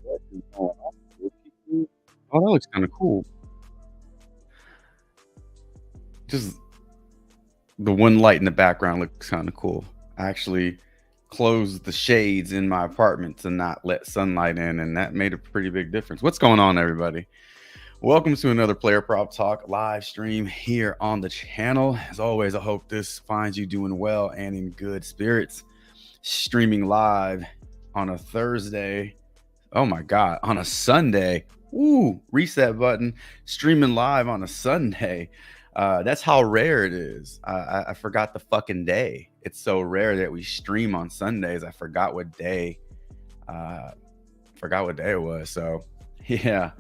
what is going on with people? Oh, that looks kind of cool. Just the one light in the background looks kind of cool. I actually closed the shades in my apartment to not let sunlight in, and that made a pretty big difference. What's going on, everybody? Welcome to another Player Prop Talk live stream here on the channel. As always, I hope this finds you doing well and in good spirits. Streaming live on a Thursday. Oh my God, on a Sunday. Ooh, reset button. Streaming live on a Sunday. That's how rare it is. I forgot the fucking day. It's so rare that we stream on Sundays. I forgot what day. It was. So yeah.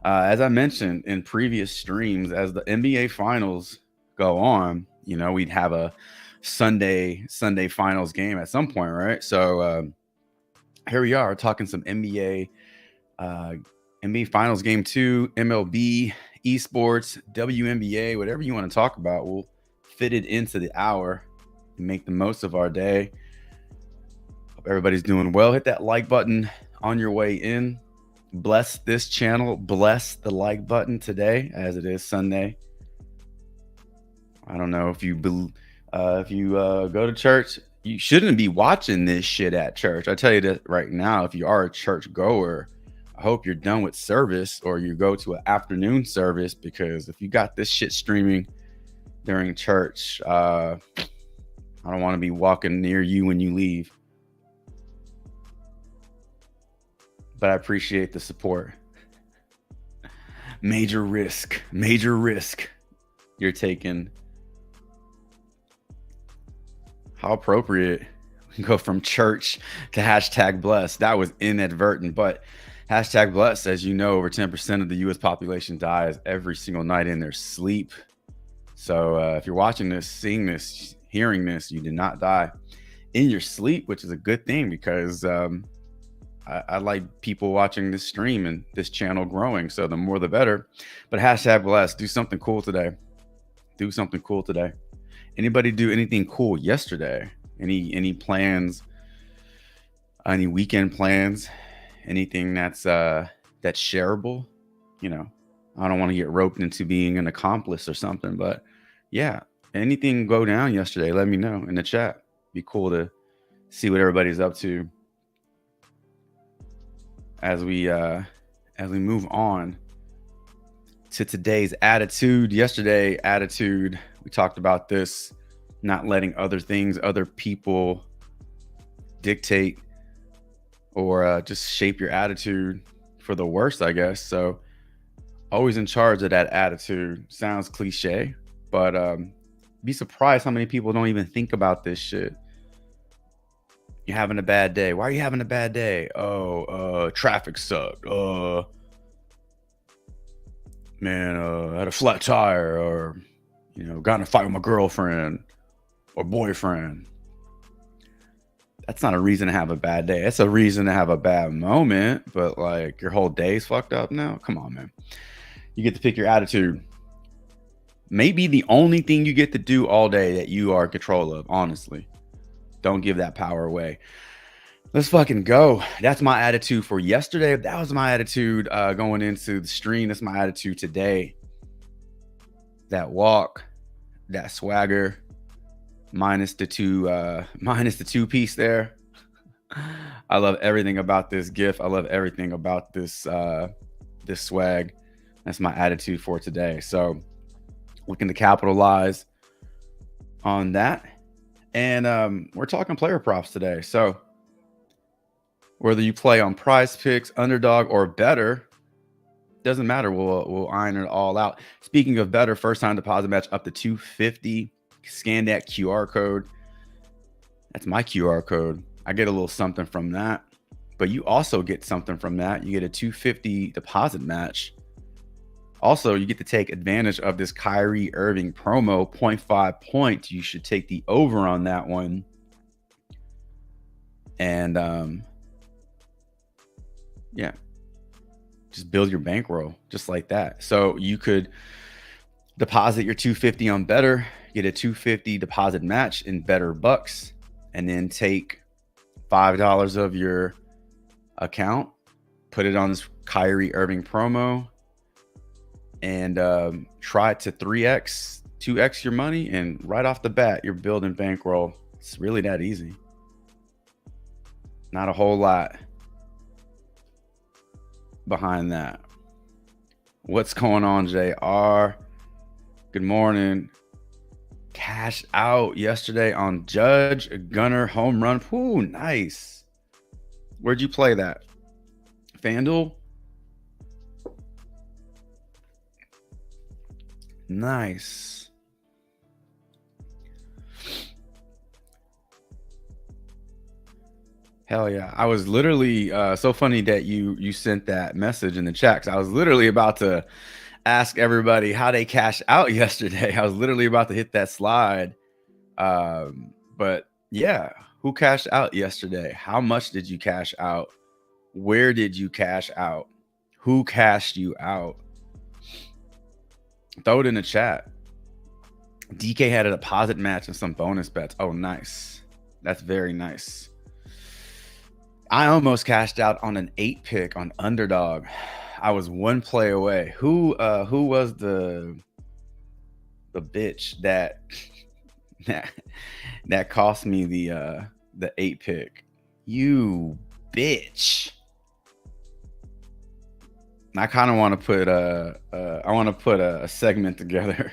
As I mentioned in previous streams, as the NBA finals go on, you know, we'd have a Sunday finals game at some point, right? So here we are talking some NBA finals game 2, MLB, esports, WNBA, whatever you want to talk about. We'll fit it into the hour and make the most of our day. Hope everybody's doing well. Hit that like button on your way in. Bless this channel. Bless the like button today, as it is Sunday. I don't know if you go to church, you shouldn't be watching this shit at church. I tell you that right now. If you are a church goer, I hope you're done with service or you go to an afternoon service, because if you got this shit streaming during church, I don't want to be walking near you when you leave. But I appreciate the support. Major risk you're taking. How appropriate. We go from church to hashtag blessed. That was inadvertent, but hashtag blessed, as you know, over 10% of the US population dies every single night in their sleep. So if you're watching this, seeing this, hearing this, you did not die in your sleep, which is a good thing, because I like people watching this stream and this channel growing. So the more the better. But hashtag blessed. Do something cool today. Do something cool today. Anybody do anything cool yesterday? Any plans? Any weekend plans? Anything that's shareable? You know, I don't want to get roped into being an accomplice or something, but yeah, anything go down yesterday, let me know in the chat. Be cool to see what everybody's up to as we move on to today's attitude. Yesterday, attitude, we talked about this, not letting other people dictate or just shape your attitude for the worst, I guess. So always in charge of that attitude. Sounds cliche, but be surprised how many people don't even think about this shit. You're having a bad day. Why are you having a bad day? Oh, traffic sucked. Man, I had a flat tire, or, you know, got in a fight with my girlfriend or boyfriend. That's not a reason to have a bad day. That's a reason to have a bad moment, but like your whole day's fucked up now. Come on, man. You get to pick your attitude. Maybe the only thing you get to do all day that you are in control of, honestly. Don't give that power away. Let's fucking go. That's my attitude for yesterday. That was my attitude going into the stream. That's my attitude today. That walk, that swagger, minus the two piece there. I love everything about this GIF. I love everything about this this swag. That's my attitude for today. So looking to capitalize on that. And we're talking player props today. So whether you play on PrizePicks, Underdog, or Better, doesn't matter. We'll iron it all out. Speaking of Better, first time deposit match up to $250. Scan that QR code. That's my QR code. I get a little something from that, but you also get something from that. You get a $250 deposit match. Also, you get to take advantage of this Kyrie Irving promo, 0.5 points. You should take the over on that one. And yeah, just build your bankroll just like that. So you could deposit your $250 on Better, get a $250 deposit match in Better Bucks, and then take $5 of your account, put it on this Kyrie Irving promo and try to 3x, 2x your money, and right off the bat, you're building bankroll. It's really that easy. Not a whole lot behind that. What's going on, JR? Good morning. Cash out yesterday on Judge Gunner home run. Ooh, nice. Where'd you play that? FanDuel? Nice. Hell yeah. I was literally so funny that you sent that message in the chat, 'cause I was literally about to ask everybody how they cashed out yesterday. I was literally about to hit that slide. But yeah, who cashed out yesterday? How much did you cash out? Where did you cash out? Who cashed you out? Throw it in the chat. DK had a deposit match and some bonus bets. Oh, nice. That's very nice. I almost cashed out on an 8-pick on Underdog. I was one play away. Who was the bitch that that cost me the 8-pick? You bitch. I kind of want to put a segment together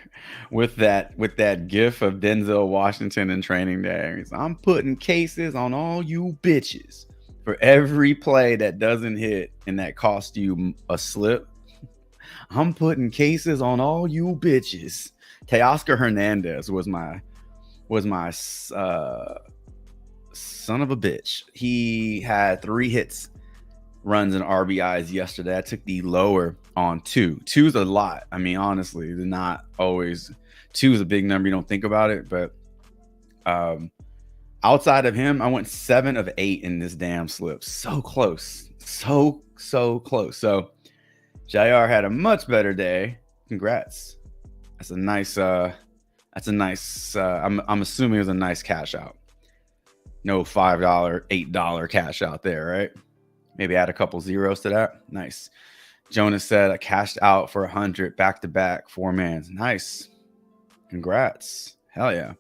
with that gif of Denzel Washington in Training Day. I'm putting cases on all you bitches for every play that doesn't hit and that cost you a slip. I'm putting cases on all you bitches. Teoscar Hernandez was my son of a bitch. He had 3 hits, runs, and RBIs yesterday. I took the lower on 2. 2's a lot. I mean, honestly, they're not always. 2 is a big number. You don't think about it, but outside of him, I went 7 of 8 in this damn slip. So close. So close. So JR had a much better day. Congrats. That's a nice I'm assuming it was a nice cash out. No $5, $8 cash out there, right? Maybe add a couple zeros to that. Nice. Jonas said I cashed out for 100 back-to-back 4-mans. Nice. Congrats. Hell yeah.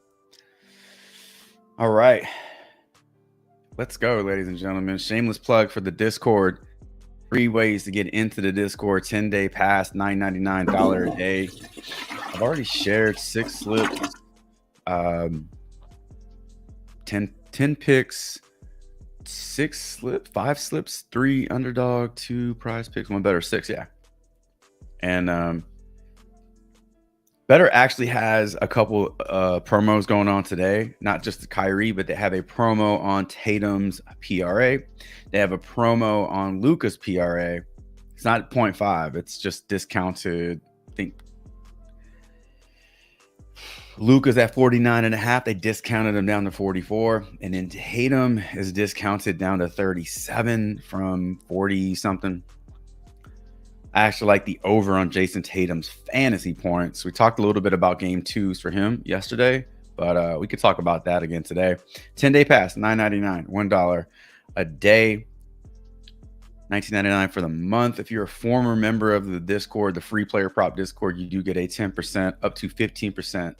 All right, let's go, ladies and gentlemen. Shameless plug for the Discord. 3 ways to get into the Discord. 10-day pass, $9.99 a day. I've already shared 6 slips, 10 picks, 6 slips, 5 slips, 3 underdog, 2 prize picks, 1 better, 6, yeah. And BETR actually has a couple promos going on today, not just the Kyrie, but they have a promo on Tatum's PRA. They have a promo on Luka's PRA. It's not 0.5. It's just discounted. I think Luka's at 49.5. They discounted him down to 44. And then Tatum is discounted down to 37 from 40 something. I actually like the over on Jason Tatum's fantasy points. We talked a little bit about game 2s for him yesterday, but we could talk about that again today. 10-day pass, $9.99, $1 a day, $19.99 for the month. If you're a former member of the Discord, the free player prop Discord, you do get a 10% up to 15%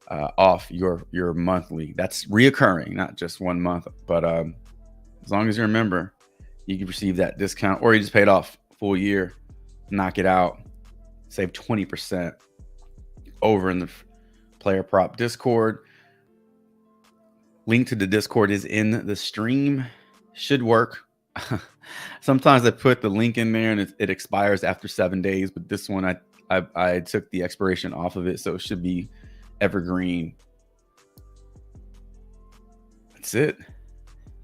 off your monthly. That's reoccurring, not just 1 month, but as long as you're a member, you can receive that discount, or you just pay it off full year. Knock it out, save 20% over in the player prop Discord. Link to the Discord is in the stream. Should work. Sometimes I put the link in there and it expires after 7 days, but this one I took the expiration off of it, so it should be evergreen. That's it.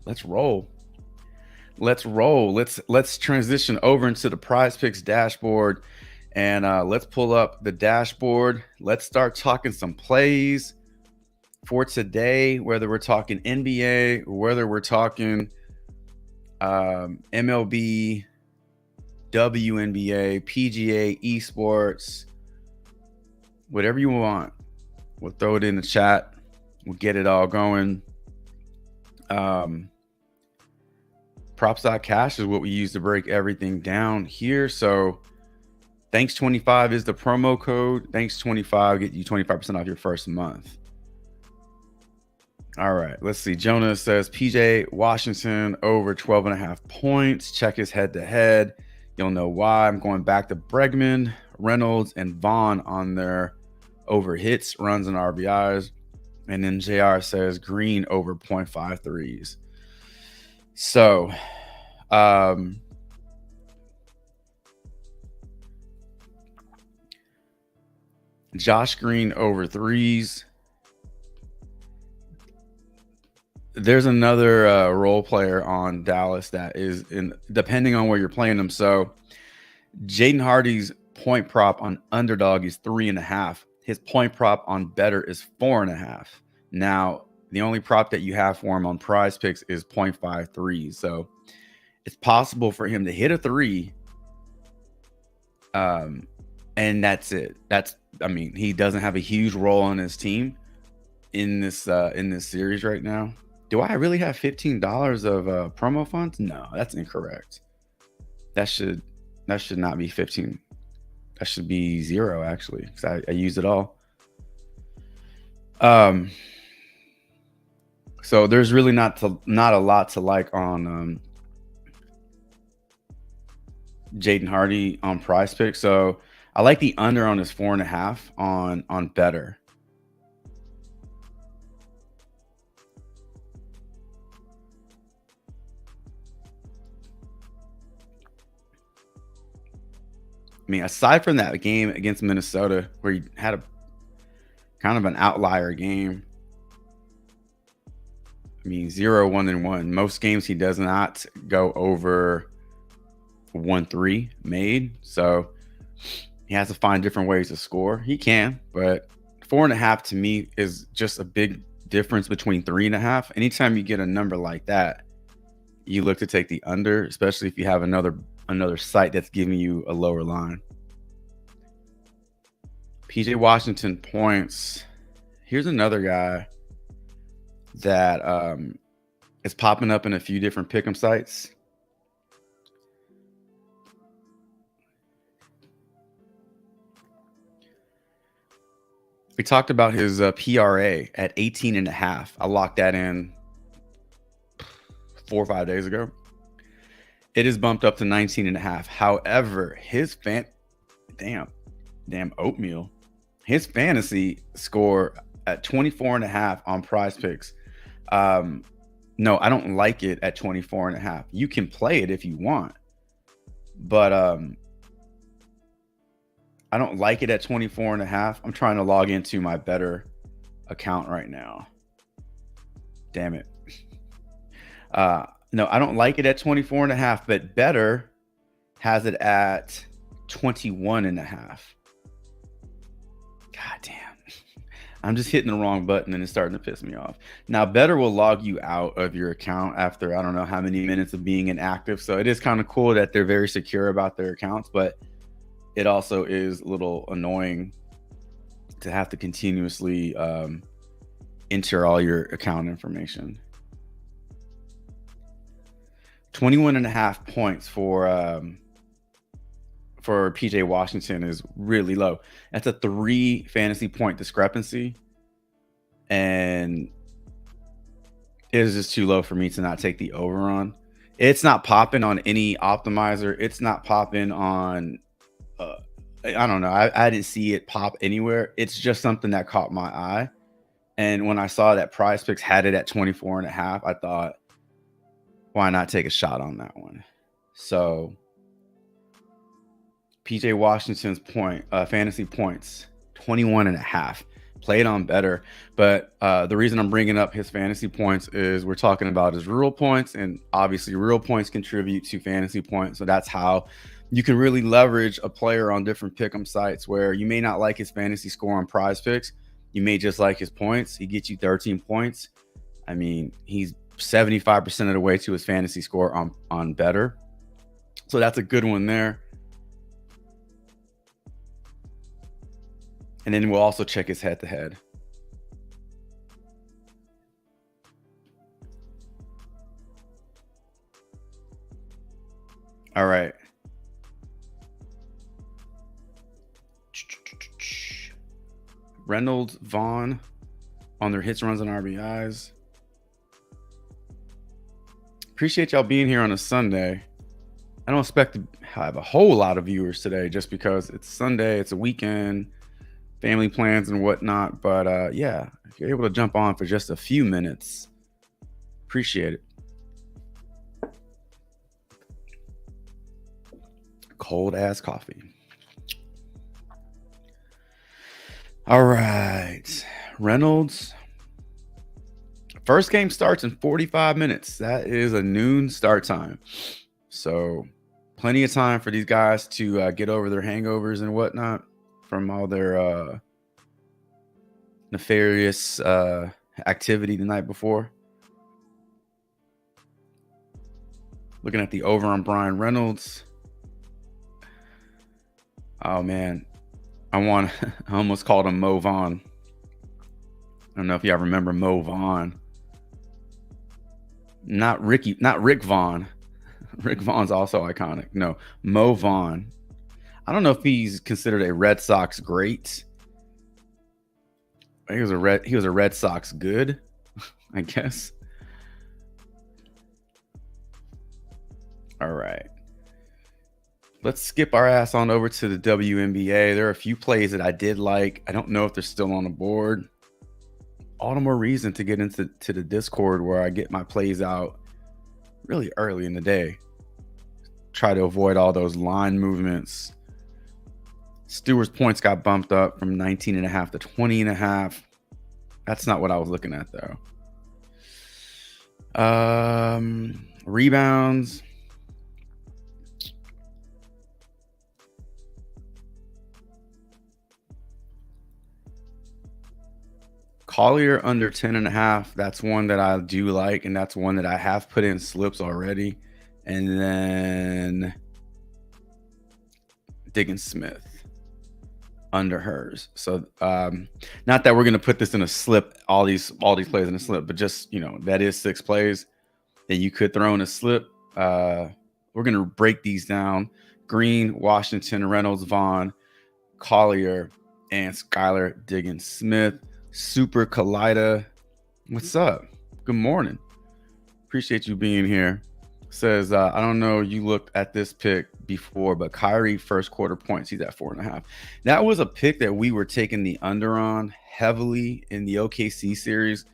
Let's roll. Let's roll. Let's transition over into the PrizePicks dashboard, and let's pull up the dashboard. Let's start talking some plays for today, whether we're talking NBA, whether we're talking MLB, WNBA, PGA, esports, whatever you want. We'll throw it in the chat. We'll get it all going. props.cash is what we use to break everything down here. So thanks 25 is the promo code. Thanks 25 get you 25% off your first month. All right, let's see. Jonah says PJ Washington over 12.5 points. Check his head-to-head. You'll know why. I'm going back to Bregman, Reynolds, and Vaughn on their over hits, runs, and RBIs. And then JR says Green over 0.5 threes. So, Josh Green over threes. There's another role player on Dallas that is in, depending on where you're playing them. So Jaden Hardy's point prop on underdog is 3.5. His point prop on better is 4.5. Now, the only prop that you have for him on PrizePicks is 0.53. So it's possible for him to hit a 3. And that's it. I mean, he doesn't have a huge role on his team in this series right now. Do I really have $15 of promo funds? No, that's incorrect. That should not be 15. That should be 0 actually, because I used it all. So there's really not a lot to like on Jaden Hardy on PrizePicks. So I like the under on his 4.5 on better. I mean, aside from that game against Minnesota, where he had a kind of an outlier game. I mean, 0-1-1. Most games he does not go over 1-3 made. So he has to find different ways to score. He can, but 4.5 to me is just a big difference between 3.5. Anytime you get a number like that, you look to take the under, especially if you have another site that's giving you a lower line. PJ Washington points. Here's another guy that is popping up in a few different pick'em sites. We talked about his PRA at 18.5. I locked that in 4 or 5 days ago. It is bumped up to 19.5. However, his damn oatmeal. His fantasy score at 24.5 on PrizePicks. No, I don't like it at 24.5. You can play it if you want, but I don't like it at 24.5. I'm trying to log into my better account right now. Damn it. No, I don't like it at 24.5, but better has it at 21.5. God damn. I'm just hitting the wrong button and it's starting to piss me off. Now, better will log you out of your account after I don't know how many minutes of being inactive. So it is kind of cool that they're very secure about their accounts, but it also is a little annoying to have to continuously enter all your account information. 21.5 points for PJ Washington is really low. That's a 3 fantasy point discrepancy, and it is just too low for me to not take the over on. It's not popping on any optimizer. It's not popping on I don't know. I didn't see it pop anywhere. It's just something that caught my eye, and when I saw that PrizePicks had it at 24.5, I thought, why not take a shot on that one? So PJ Washington's fantasy points, 21.5. Played on better, but the reason I'm bringing up his fantasy points is we're talking about his real points, and obviously real points contribute to fantasy points. So that's how you can really leverage a player on different pick'em sites where you may not like his fantasy score on PrizePicks. You may just like his points. He gets you 13 points. I mean, he's 75% of the way to his fantasy score on better. So that's a good one there. And then we'll also check his head-to-head. All right. Reynolds, Vaughn on their hits, runs, and RBIs. Appreciate y'all being here on a Sunday. I don't expect to have a whole lot of viewers today just because it's Sunday, it's a weekend, family plans and whatnot. But yeah, if you're able to jump on for just a few minutes, appreciate it. Cold ass coffee. All right. Reynolds. First game starts in 45 minutes. That is a noon start time. So plenty of time for these guys to get over their hangovers and whatnot from all their nefarious activity the night before. Looking at the over on Brian Reynolds. Oh, man. I almost called him Mo Vaughn. I don't know if y'all remember Mo Vaughn. Not Rick Vaughn. Rick Vaughn's also iconic. No, Mo Vaughn. I don't know if he's considered a Red Sox great. He was a Red Sox good, I guess. All right. Let's skip our ass on over to the WNBA. There are a few plays that I did like. I don't know if they're still on the board. All the more reason to get into the Discord where I get my plays out really early in the day. Try to avoid all those line movements. Stewart's points got bumped up from 19.5 to 20.5. That's not what I was looking at though. Rebounds. Collier under 10.5. That's one that I do like, and that's one that I have put in slips already. And then Diggins Smith under hers. So not that we're gonna put this in a slip, all these plays in a slip, but just, you know, that is 6 plays that you could throw in a slip. We're gonna break these down. Green, Washington, Reynolds, Vaughn, Collier, and Skylar Diggins Smith. Super Kaleida, what's up? Good morning. Appreciate you being here. Says, I don't know, you looked at this pick before, but Kyrie first quarter points, he's at 4.5. That was a pick that we were taking the under on heavily in the OKC series.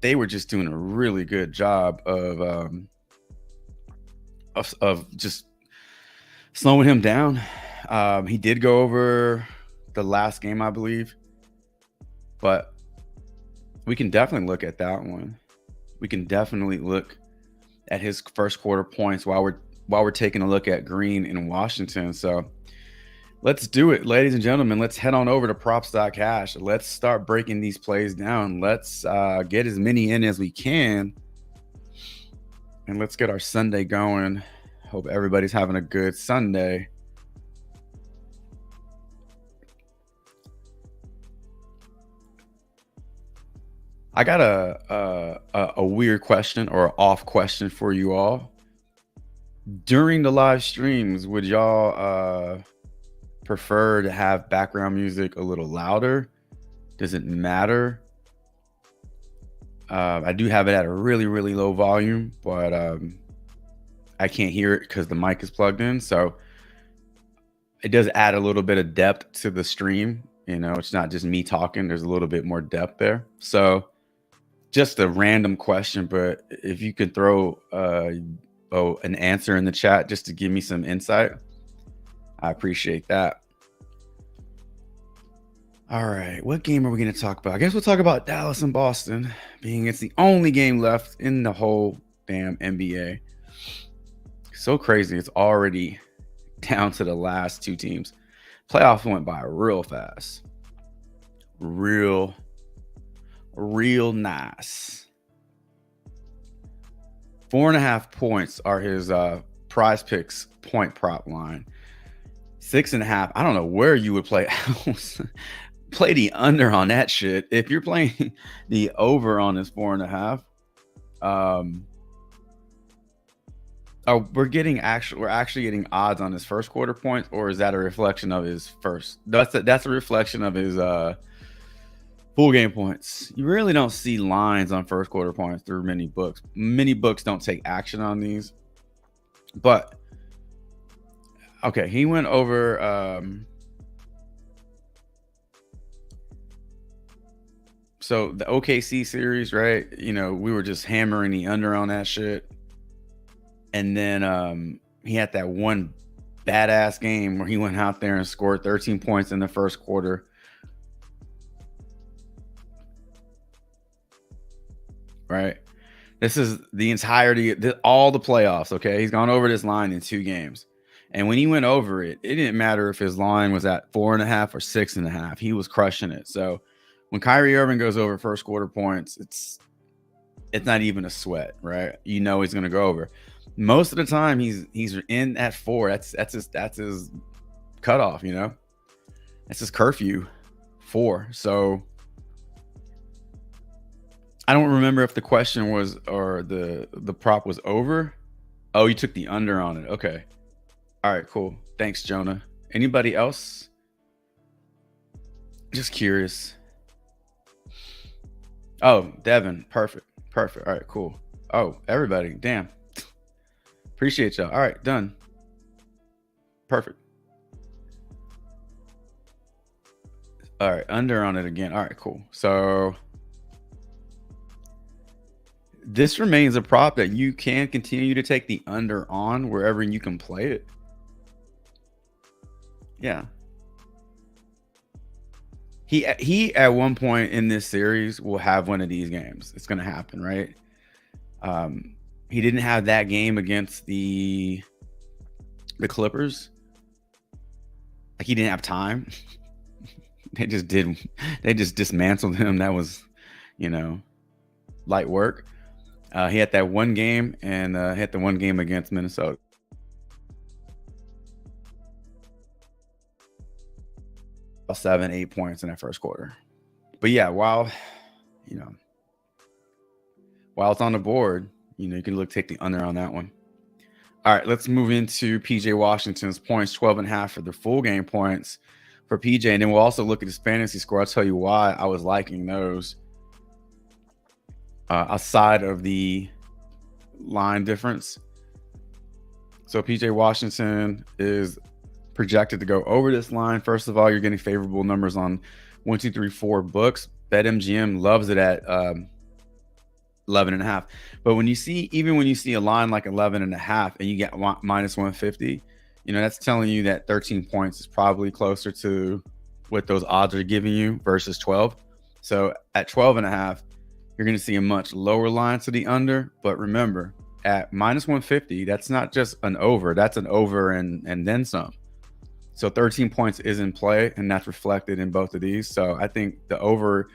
They were just doing a really good job of just slowing him down. He did go over the last game, I believe. But we can definitely look at that one. We can definitely look at his first quarter points while we're taking a look at Green in Washington. So let's do it, ladies and gentlemen. Let's head on over to props.cash. Let's start breaking these plays down. Let's get as many in as we can. And let's get our Sunday going. Hope everybody's having a good Sunday. I got a weird question or an off question for you all. During the live streams, would y'all prefer to have background music a little louder? Does it matter? I do have it at a really, really low volume, but I can't hear it because the mic is plugged in. So it does add a little bit of depth to the stream. You know, it's not just me talking. There's a little bit more depth there. So just a random question, but if you could throw an answer in the chat just to give me some insight, I appreciate that. All right, what game are we going to talk about? I guess we'll talk about Dallas and Boston, being it's the only game left in the whole damn NBA. So crazy. It's already down to the last 2 teams. Playoffs went by real fast. Real nice. 4.5 points are his PrizePicks point prop line. 6.5. I don't know where you would play. Play the under on that shit. If you're playing the over on his 4.5. Oh, we're actually getting odds on his first quarter points, or is that a reflection of his first? That's a reflection of his full game points. You really don't see lines on first quarter points through many books. Many books don't take action on these. But okay, he went over so the OKC series, right? You know, we were just hammering the under on that shit. And then he had that one badass game where he went out there and scored 13 points in the first quarter. Right? This is the entirety, all the playoffs, okay? He's gone over this line in 2 games. And when he went over it, it didn't matter if his line was at 4.5 or 6.5. He was crushing it. So when Kyrie Irving goes over first quarter points, it's not even a sweat, right? You know he's going to go over. Most of the time he's in at 4. That's his cutoff, you know. That's his curfew, 4. So I don't remember if the question was, or the prop was over. Oh, you took the under on it. Okay. All right, cool. Thanks, Jonah. Anybody else? Just curious. Oh, Devin. Perfect. All right, cool. Oh, everybody. Damn. Appreciate y'all. All right, done. Perfect. All right, under on it again. All right, cool. So this remains a prop that you can continue to take the under on wherever you can play it. Yeah. He at one point in this series will have one of these games. It's going to happen, right? He didn't have that game against the Clippers. Like, he didn't have time. They just dismantled him. That was, you know, light work. He had that one game, and had the one game against Minnesota. About 7-8 points in that first quarter. But yeah, while it's on the board, you can take the under on that one. All right, let's move into PJ Washington's points, 12.5 for the full game points for PJ. And then we'll also look at his fantasy score. I'll tell you why I was liking those. Aside of the line difference. So PJ Washington is projected to go over this line. First of all, you're getting favorable numbers on 1, 2, 3, 4 books. BetMGM loves it at 11.5. But when you see a line like 11.5 and you get minus 150, that's telling you that 13 points is probably closer to what those odds are giving you versus 12. So at 12.5, you're going to see a much lower line to the under. But remember, at minus 150, that's not just an over. That's an over and then some. So 13 points is in play, and that's reflected in both of these. So I think the over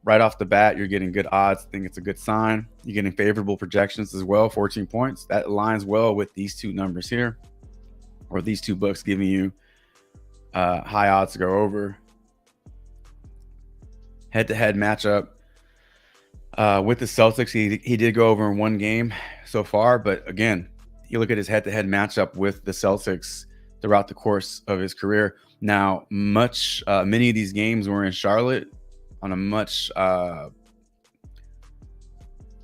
right off the bat, you're getting good odds. I think it's a good sign. You're getting favorable projections as well, 14 points. That aligns well with these two numbers here, or these two books giving you high odds to go over. Head-to-head matchup with the Celtics. He did go over in one game so far, but again, you look at his head-to-head matchup with the Celtics throughout the course of his career. Now, many of these games were in Charlotte on a much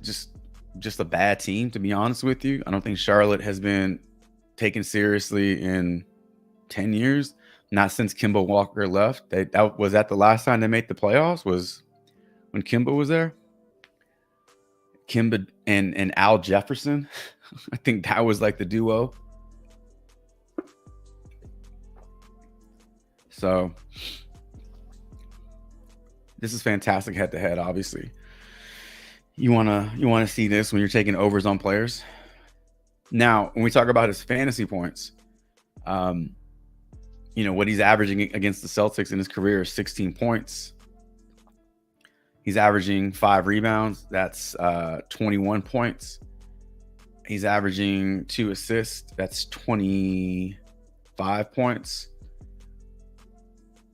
just a bad team, to be honest with you. I don't think Charlotte has been taken seriously in 10 years. Not since Kemba Walker left. Was that the last time they made the playoffs? Was when Kemba was there? Kemba and Al Jefferson. I think that was like the duo. So this is fantastic head-to-head. Obviously, you wanna see this when you're taking overs on players. Now, when we talk about his fantasy points, what he's averaging against the Celtics in his career is 16 points. He's averaging 5 rebounds. That's 21 points. He's averaging 2 assists. That's 25 points.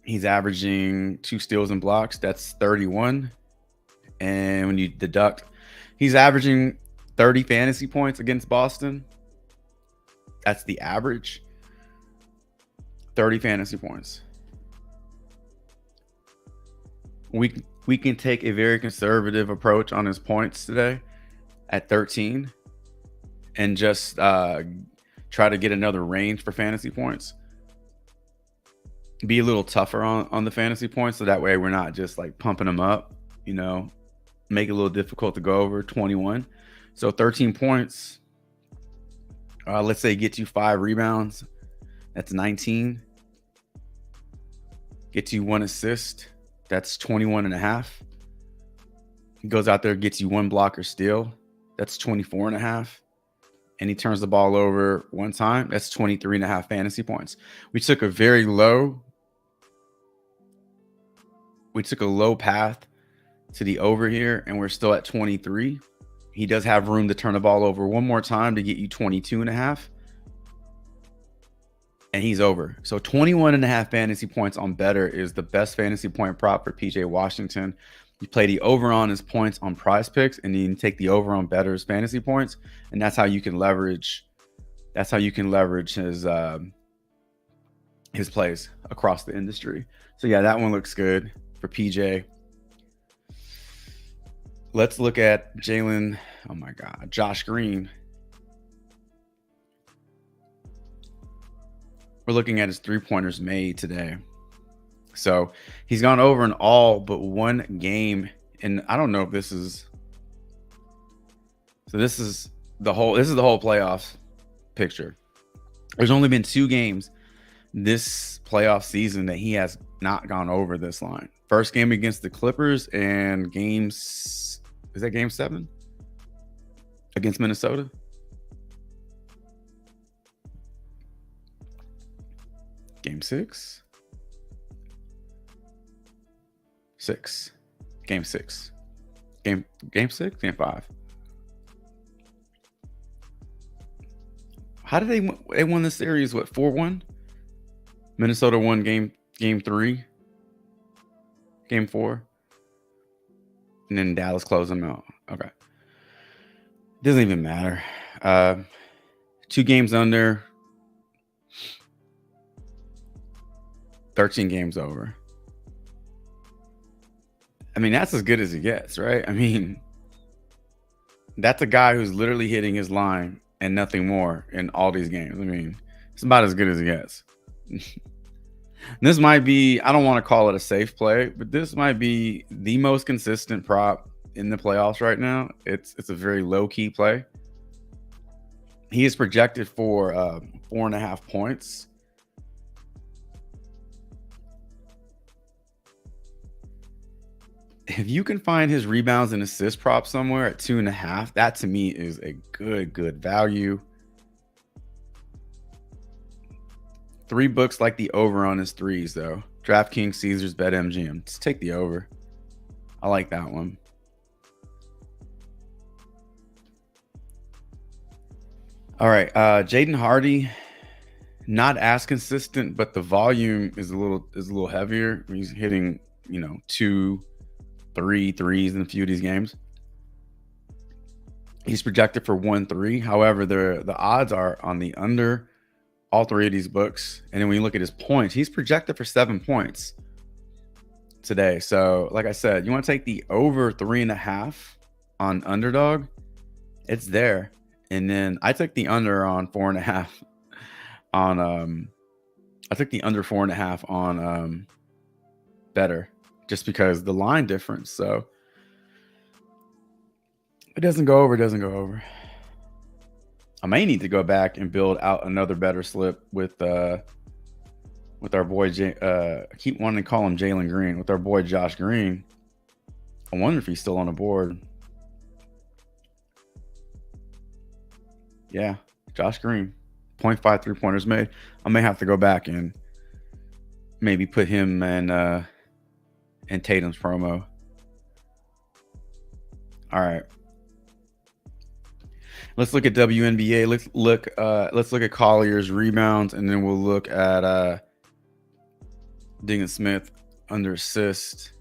He's averaging 2 steals and blocks. That's 31. And when you deduct, he's averaging 30 fantasy points against Boston. That's the average. 30 fantasy points. We can take a very conservative approach on his points today at 13 and just try to get another range for fantasy points. Be a little tougher on the fantasy points, so that way we're not just like pumping them up, you know, make it a little difficult to go over 21. So 13 points, let's say get you 5 rebounds. That's 19. Gets you 1 assist. That's 21.5. He goes out there, gets you 1 block or steal. That's 24.5. And he turns the ball over 1 time. That's 23.5 fantasy points. We took a low path to the over here, and we're still at 23. He does have room to turn the ball over 1 more time to get you 22.5. And he's over. So 21.5 fantasy points on BETR is the best fantasy point prop for PJ Washington. You play the over on his points on PrizePicks, and you take the over on BETR's fantasy points, and that's how you can leverage. That's how you can leverage his plays across the industry. So yeah, that one looks good for PJ. Let's look at Jalen. Oh my God, Josh Green. We're looking at his 3-pointers made today. So he's gone over in all but 1 game. And I don't know if this is, so this is the whole playoff picture. There's only been 2 games this playoff season that he has not gone over this line. First game against the Clippers, and game 7 against Minnesota? Game 6? 6. Game 6. Game 6? Game 5. How did they won the series? What, 4-1? Minnesota won game 3. Game 4. And then Dallas closed them out. Okay. Doesn't even matter. 2 games under. 13 games over. I mean, that's as good as it gets, right? I mean, that's a guy who's literally hitting his line and nothing more in all these games. I mean, it's about as good as it gets. This might be, I don't want to call it a safe play, but this might be the most consistent prop in the playoffs right now. It's a very low-key play. He is projected for 4.5 points. If you can find his rebounds and assist prop somewhere at 2.5, that to me is a good value. 3 books like the over on his 3s though. DraftKings, Caesars, BetMGM. Just take the over. I like that one. All right, Jaden Hardy, not as consistent, but the volume is a little heavier. He's hitting, 2, 3 threes in a few of these games. He's projected for 1-3. However, the odds are on the under all 3 of these books. And then when you look at his points, he's projected for 7 points today. So like I said, you want to take the over 3.5 on underdog. It's there. And then I took the under on 4.5 on I took the under 4.5 on BETR, just because the line difference. So it doesn't go over. I may need to go back and build out another BETR slip with our boy I keep wanting to call him Jalen Green, with our boy Josh Green. I wonder if he's still on the board. Yeah, Josh Green, 0.5 3-pointers made. I may have to go back and maybe put him and Tatum's promo. All right. Let's look at WNBA. Let's look at Collier's rebounds, and then we'll look at Diggin Smith under assist.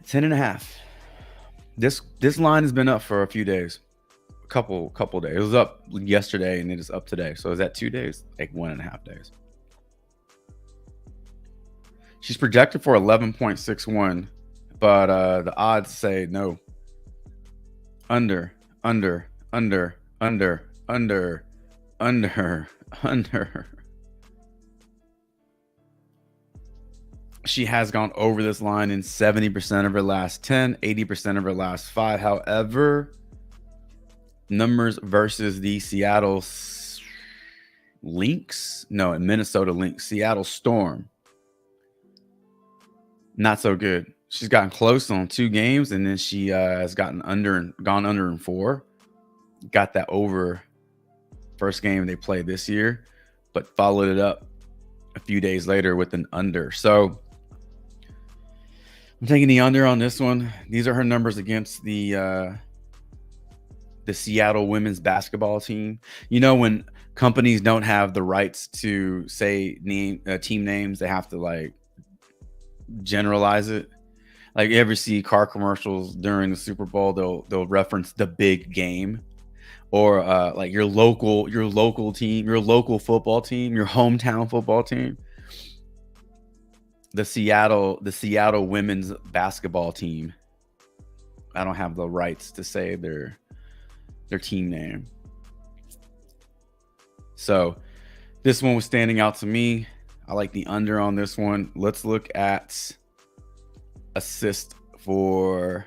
$10.5. This line has been up for a few days, a couple days. It was up yesterday and it is up today. So is that 2 days? Like 1.5 days. She's projected for 11.61, but the odds say no. Under. She has gone over this line in 70% of her last 10, 80% of her last 5. However, numbers versus the Seattle Lynx, no, Minnesota Lynx, Seattle Storm, not so good. She's gotten close on 2 games, and then she has gone under in 4. Got that over first game they played this year, but followed it up a few days later with an under. So I'm taking the under on this one. These are her numbers against the Seattle women's basketball team. You know, when companies don't have the rights to say team names, they have to like generalize it. Like you ever see car commercials during the Super Bowl, they'll reference the big game, or like your local team, your local football team, your hometown football team. The Seattle women's basketball team, I don't have the rights to say their team name. So this one was standing out to me. I like the under on this one. Let's look at assist for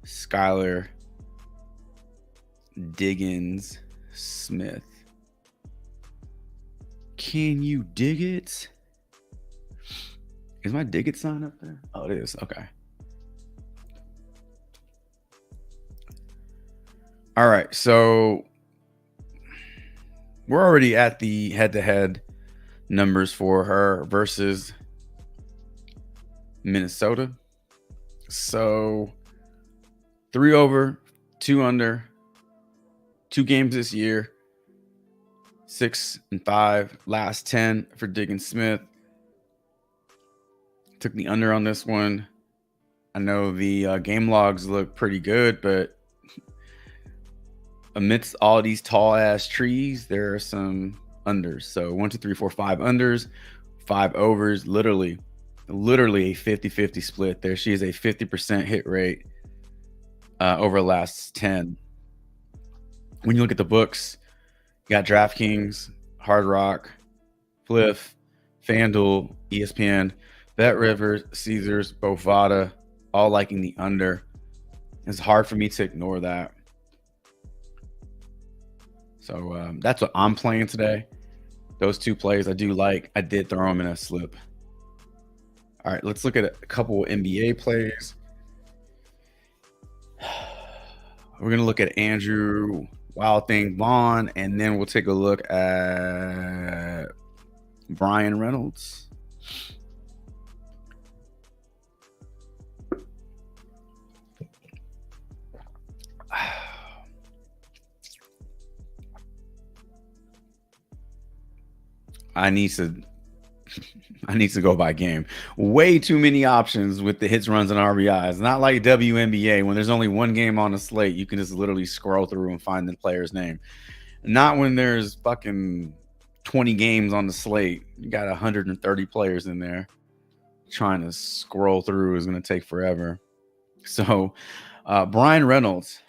Skylar Diggins Smith. Can you dig it? Is my dig it sign up there? Oh, it is. Okay. All right. So we're already at the head-to-head numbers for her versus Minnesota. So 3 over, 2 under, 2 games this year, 6 and 5, last 10 for Diggins Smith. Took the under on this one. I know the game logs look pretty good, but amidst all these tall ass trees, there are some unders. So 1, 2, 3, 4, 5 unders, 5 overs, literally a 50-50 split there. She has a 50% hit rate over the last 10. When you look at the books, you got DraftKings, Hard Rock, Fliff, FanDuel, ESPN, Bet Rivers, Caesars, Bovada, all liking the under. It's hard for me to ignore that. So that's what I'm playing today. Those 2 plays I do like. I did throw them in a slip. All right, let's look at a couple NBA plays. We're going to look at Andrew Wild Thing Vaughn, and then we'll take a look at Brian Reynolds. I need to go by game. Way too many options with the hits, runs, and RBIs. Not like WNBA when there's only 1 game on the slate. You can just literally scroll through and find the player's name. Not when there's fucking 20 games on the slate. You got 130 players in there. Trying to scroll through is going to take forever. So Brian Reynolds,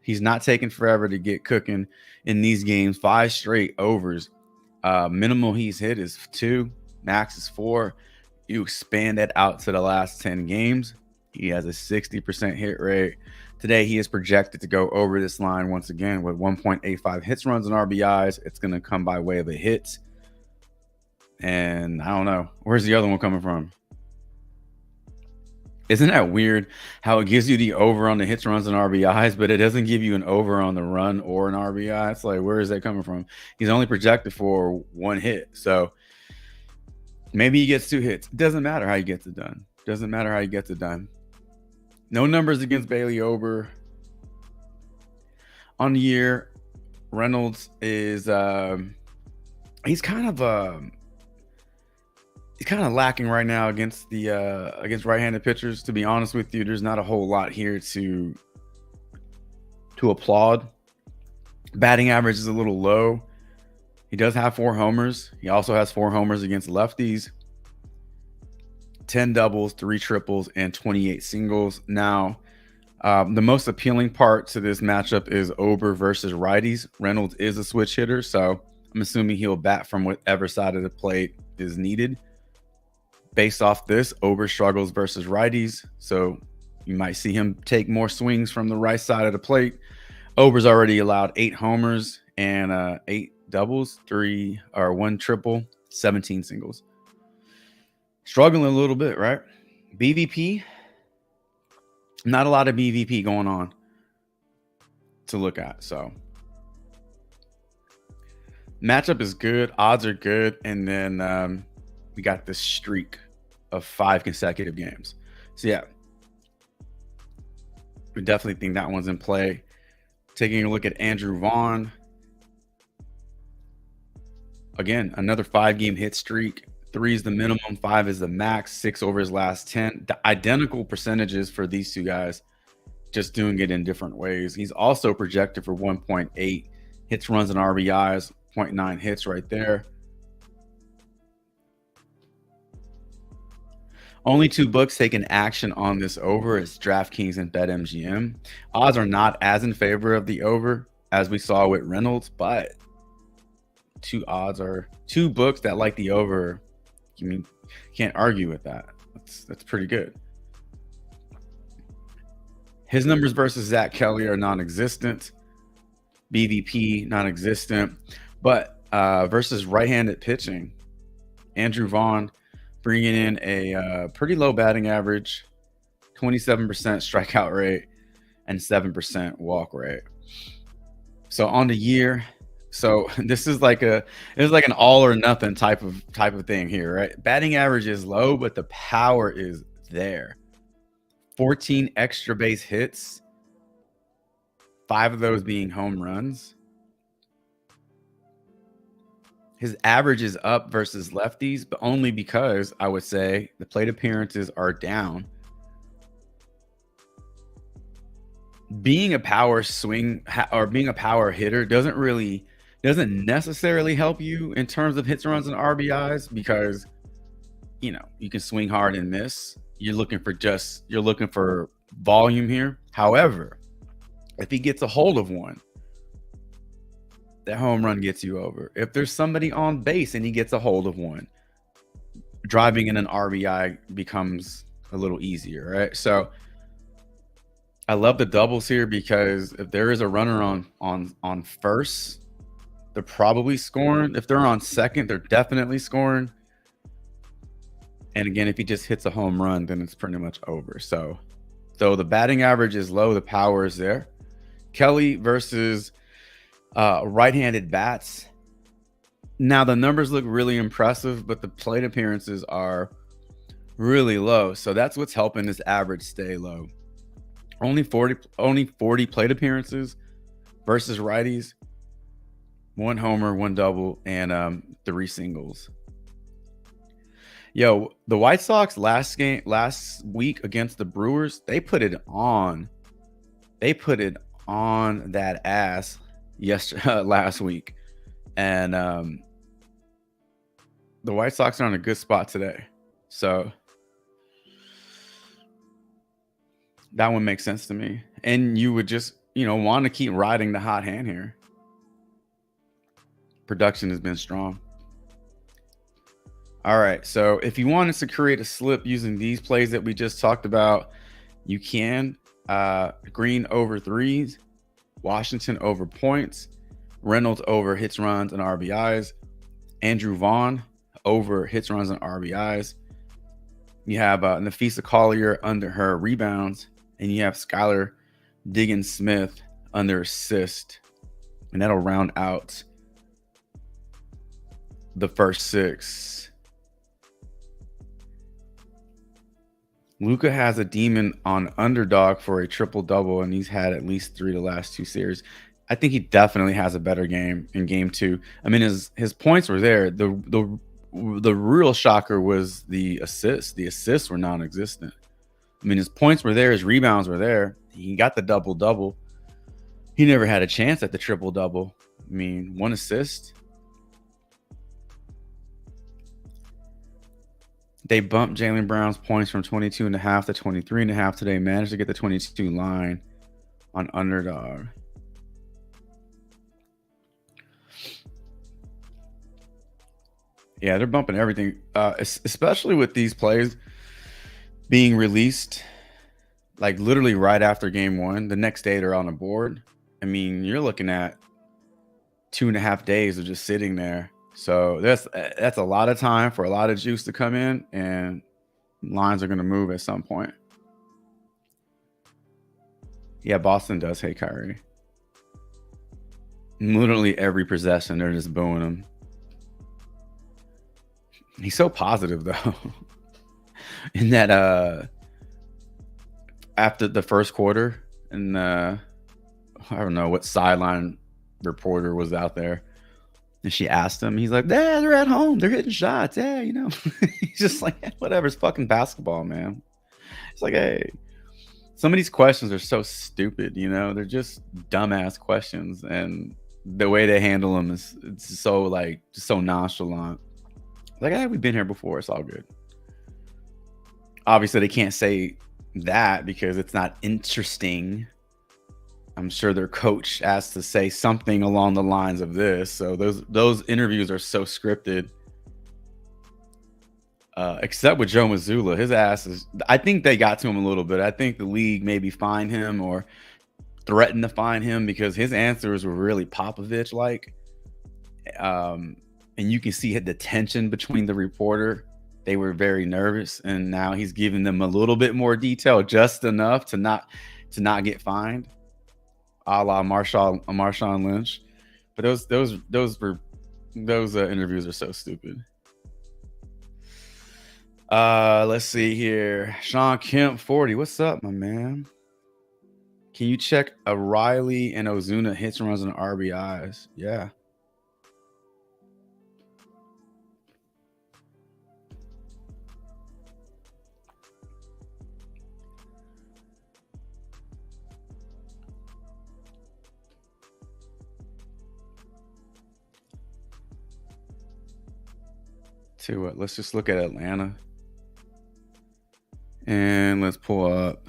he's not taking forever to get cooking in these games. 5 straight overs. Minimal he's hit is 2, max is 4. You expand that out to the last 10 games. He has a 60% hit rate. Today, he is projected to go over this line once again with 1.85 hits, runs, and RBIs. It's going to come by way of a hit. And I don't know. Where's the other one coming from? Isn't that weird how it gives you the over on the hits, runs, and RBIs, but it doesn't give you an over on the run or an RBI? It's like, where is that coming from? He's only projected for 1 hit. So maybe he gets 2 hits. It doesn't matter how he gets it done. Doesn't matter how he gets it done. No numbers against Bailey Ober. On the year, Reynolds is he's kind of lacking right now against the against right-handed pitchers. To be honest with you, there's not a whole lot here to to applaud. Batting average is a little low. He does have 4 homers. He also has 4 homers against lefties, 10 doubles, 3 triples, and 28 singles. Now, the most appealing part to this matchup is Ober versus righties. Reynolds is a switch hitter, so I'm assuming he'll bat from whatever side of the plate is needed. Based off this, Ober struggles versus righties, so you might see him take more swings from the right side of the plate. Ober's already allowed 8 homers and 8 doubles, 1 triple, 17 singles. Struggling a little bit, right? BVP, not a lot of BVP going on to look at. So matchup is good, odds are good, and then we got this streak of 5 consecutive games. So yeah, we definitely think that one's in play. Taking a look at Andrew Vaughn. Again, another 5-game hit streak. 3 is the minimum, 5 is the max, 6 over his last 10. The identical percentages for these two guys, just doing it in different ways. He's also projected for 1.8 hits, runs, and RBIs, 0.9 hits right there. Only 2 books taking action on this over is DraftKings and BetMGM. Odds are not as in favor of the over as we saw with Reynolds, but 2 books that like the over. I mean, can't argue with that. That's pretty good. His numbers versus Zach Kelly are non-existent. BVP non-existent, but versus right-handed pitching, Andrew Vaughn bringing in a pretty low batting average, 27% strikeout rate, and 7% walk rate. So on the year, so this is like an all or nothing type of thing here, right? Batting average is low, but the power is there. 14 extra base hits, 5 of those being home runs. His average is up versus lefties, but only because I would say the plate appearances are down. Being a power swing or being a power hitter doesn't necessarily help you in terms of hits, runs, and RBIs, because you know you can swing hard and miss. You're looking for volume here. However, if he gets a hold of one, that home run gets you over. If there's somebody on base and he gets a hold of one, driving in an RBI becomes a little easier, right? So I love the doubles here, because if there is a runner on first, they're probably scoring. If they're on second, they're definitely scoring. And again, if he just hits a home run, then it's pretty much over. So the batting average is low, the power is there. Kelly versus right-handed bats. Now the numbers look really impressive, but the plate appearances are really low. So that's what's helping this average stay low. Only 40 plate appearances versus righties. 1 homer, 1 double, and 3 singles. Yo, the White Sox last week against the Brewers, they put it on. They put it on that ass last week, and the White Sox are in a good spot today. So that one makes sense to me. And you would just, want to keep riding the hot hand here. Production has been strong. All right, so if you wanted to create a slip using these plays that we just talked about, you can. Green over 3s, Washington over points, Reynolds over hits, runs, and RBIs, Andrew Vaughn over hits, runs, and RBIs. You have Nafisa Collier under her rebounds, and you have Skylar Diggins-Smith under assist, and that'll round out the first 6. Luka has a demon on underdog for a triple-double, and he's had at least 3 the last 2 series. I think he definitely has a better game in game 2. I mean, his points were there. The real shocker was the assists. The assists were non-existent. I mean, his points were there. His rebounds were there. He got the double-double. He never had a chance at the triple double. I mean, 1 assist. They bumped Jaylen Brown's points from 22.5 to 23.5 today. Managed to get the 22 line on underdog. Yeah, they're bumping everything, especially with these plays being released like literally right after game 1. The next day they're on the board. I mean, you're looking at 2.5 days of just sitting there. So that's a lot of time for a lot of juice to come in, and lines are going to move at some point. Yeah, Boston does hate Kyrie. Literally every possession, they're just booing him. He's so positive though. In that after the first quarter, and I don't know what sideline reporter was out there, and she asked him, he's like, yeah, they're at home, they're hitting shots, yeah, you know. He's just like, whatever, it's fucking basketball, man. It's like, hey, some of these questions are so stupid, you know, they're just dumbass questions, and the way they handle them is it's so like just so nonchalant. Like, hey, we've been here before, it's all good. Obviously they can't say that because it's not interesting. I'm sure their coach asked to say something along the lines of this. So those interviews are so scripted. Except with Joe Mazzulla, his ass is, I think they got to him a little bit. I think the league maybe fined him or threatened to fine him because his answers were really Popovich like. And you can see the tension between the reporter. They were very nervous, and now he's giving them a little bit more detail, just enough to not get fined, a la Marshawn Lynch. But those interviews are so stupid. Let's see here. Sean Kemp 40. What's up, my man? Can you check a Riley and Ozuna hits, runs, and RBIs? Yeah. To it. Let's just look at Atlanta. And let's pull up.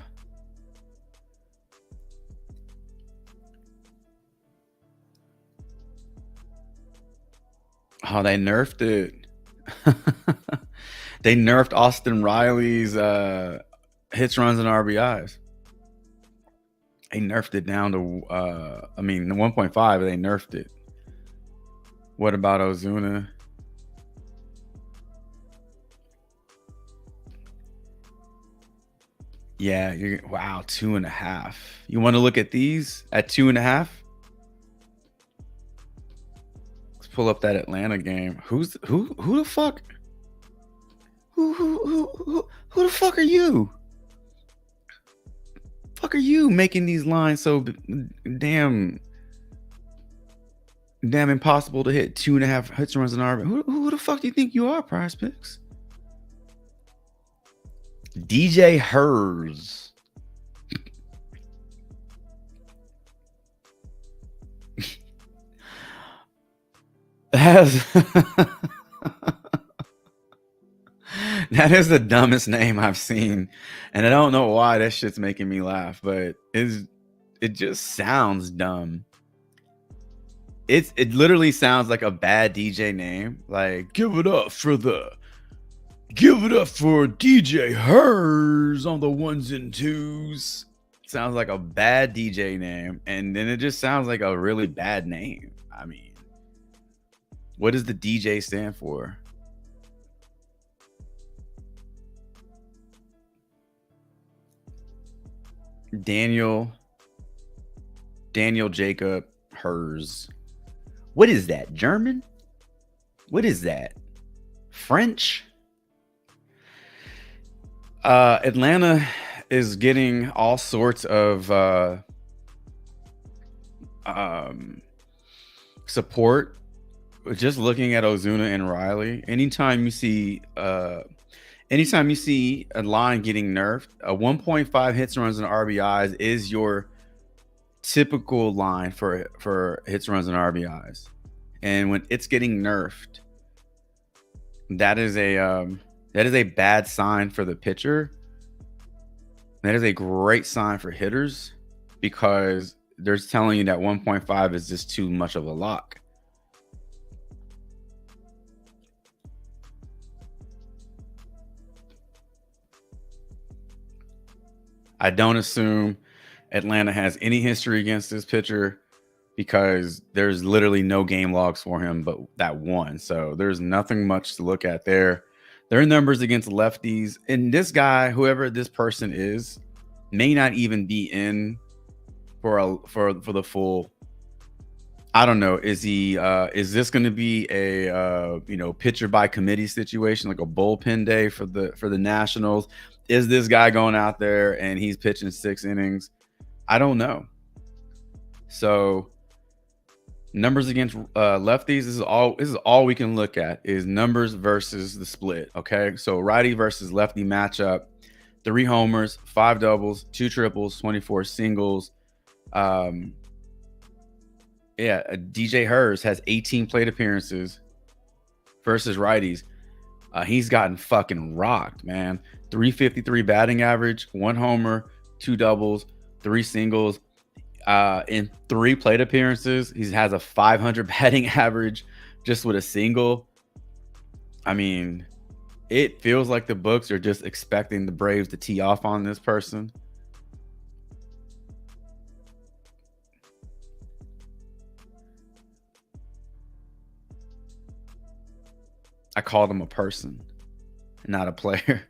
Oh, they nerfed it. They nerfed Austin Riley's hits, runs, and RBIs. They nerfed it down to, I mean, the 1.5, they nerfed it. What about Ozuna? Yeah, wow, 2.5. You want to look at these at 2.5? Let's pull up that Atlanta game. Who the fuck? Who the fuck are you? Fuck are you making these lines so damn impossible to hit 2.5 hits, runs, and RBI? Who the fuck do you think you are, PrizePicks? DJ Hers. That is the dumbest name I've seen, and I don't know why that shit's making me laugh, but it just sounds dumb. It literally sounds like a bad DJ name. Like, give it up for DJ Hers on the ones and twos. Sounds like a bad DJ name, and then it just sounds like a really bad name. I mean, what does the DJ stand for? Daniel Jacob Hers. What is that? German? What is that? French? Atlanta is getting all sorts of support just looking at Ozuna and Riley. Anytime you see a line getting nerfed, a 1.5 hits, runs, and RBIs is your typical line for hits, runs, and RBIs. And when it's getting nerfed, that is a bad sign for the pitcher. That is a great sign for hitters, because they're telling you that 1.5 is just too much of a lock. I don't assume Atlanta has any history against this pitcher, because there's literally no game logs for him but that one. So there's nothing much to look at there. Their numbers against lefties, and this guy, whoever this person is, may not even be in for the full. I don't know. Is this going to be a pitcher by committee situation, like a bullpen day for the Nationals? Is this guy going out there and he's pitching 6 innings? I don't know. So numbers against lefties, this is all we can look at, is numbers versus the split. Okay, so righty versus lefty matchup: 3 homers, 5 doubles, 2 triples, 24 singles. DJ Hers has 18 plate appearances versus righties. He's gotten fucking rocked, man. 353 batting average, 1 homer, 2 doubles, 3 singles. In 3 plate appearances, he has a 500 batting average just with a single. I mean, it feels like the books are just expecting the Braves to tee off on this person. I called him a person, not a player.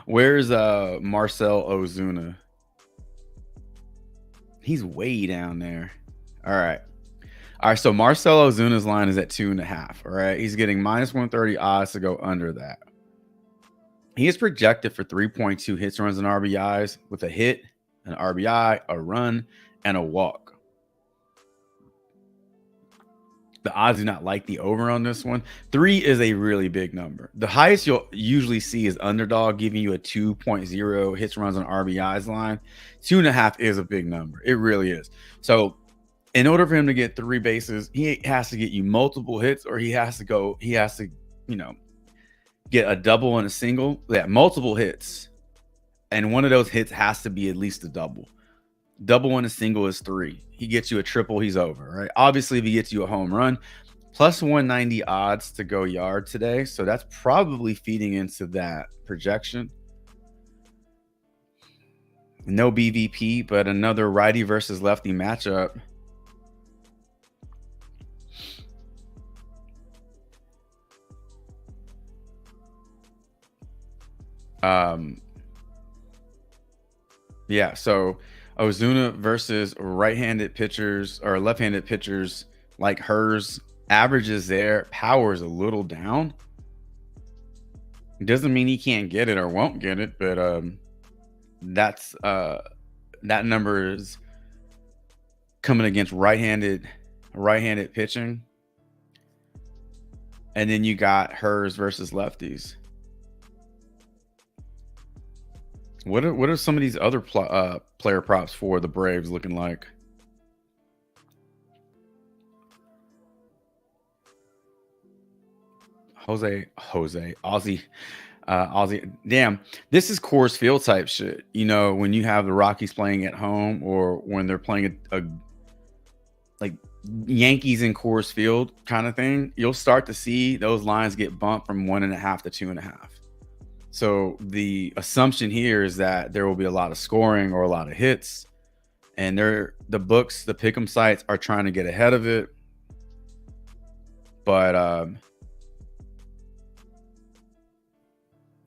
Where's Marcell Ozuna? He's way down there. All right. So Marcell Ozuna's line is at 2.5. All right. He's getting -130 odds to go under that. He is projected for 3.2 hits, runs, and RBIs, with a hit, an RBI, a run, and a walk. The odds do not like the over on this one. 3 is a really big number. The highest you'll usually see is underdog, giving you a 2.0 hits, runs, and RBIs line. 2.5 is a big number. It really is. So in order for him to get 3 bases, he has to get you multiple hits, or he has to get a double and a single. Yeah, multiple hits. And one of those hits has to be at least a double. Double and a single is 3. He gets you a triple, he's over, right? Obviously, if he gets you a home run, +190 odds to go yard today. So that's probably feeding into that projection. No BVP, but another righty versus lefty matchup. Yeah, so Ozuna versus right-handed pitchers or left-handed pitchers like Hers, averages there, power is a little down. It doesn't mean he can't get it or won't get it, but that number is coming against right-handed pitching. And then you got Hers versus lefties. What are some of these other player props for the Braves looking like? Ozzy. Damn, this is Coors Field type shit. You know, when you have the Rockies playing at home, or when they're playing a like Yankees in Coors Field kind of thing, you'll start to see those lines get bumped from 1.5 to 2.5. So the assumption here is that there will be a lot of scoring or a lot of hits, and the books, the pick'em sites, are trying to get ahead of it. But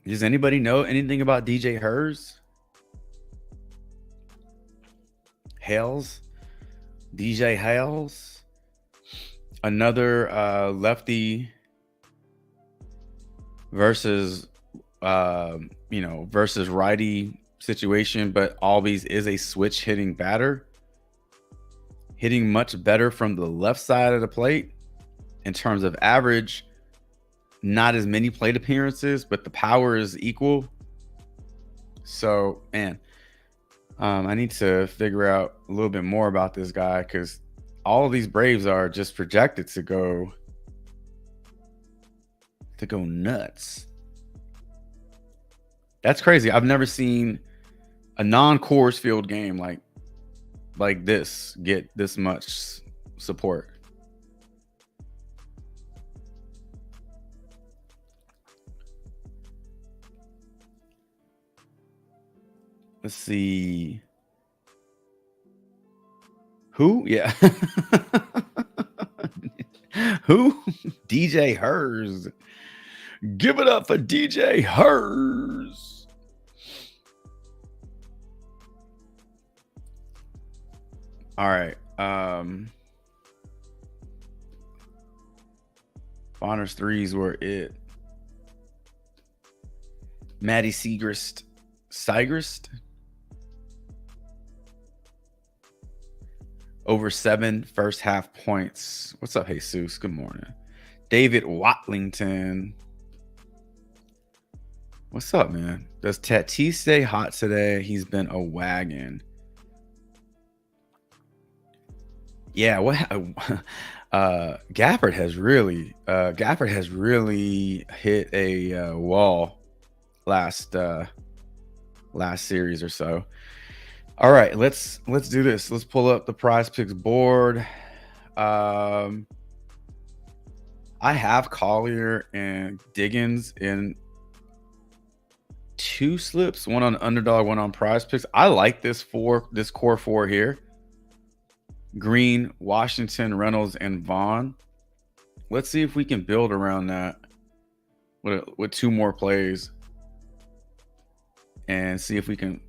does anybody know anything about DJ Hers? DJ Hales, another lefty versus versus righty situation, but Albies is a switch hitting batter, hitting much better from the left side of the plate in terms of average. Not as many plate appearances, but the power is equal. So, man, I need to figure out a little bit more about this guy because all of these Braves are just projected to go nuts. That's crazy. I've never seen a non-Coors Field game like this get this much support. Let's see. Who? Yeah. Who? DJ Hers. Give it up for DJ Hers. All right. Bonner's threes were it. Maddie Segrist. Over 7 first half points. What's up, Jesus? Good morning. David Watlington. What's up, man? Does Tatis stay hot today? He's been a wagon. Yeah, what Gafford has really hit a wall last series or so. All right, let's do this. Let's pull up the PrizePicks board. I have Collier and Diggins in 2 slips, one on Underdog, one on PrizePicks. I like this core 4 here. Green, Washington, Reynolds, and Vaughn. Let's see if we can build around that with 2 more plays and see if we can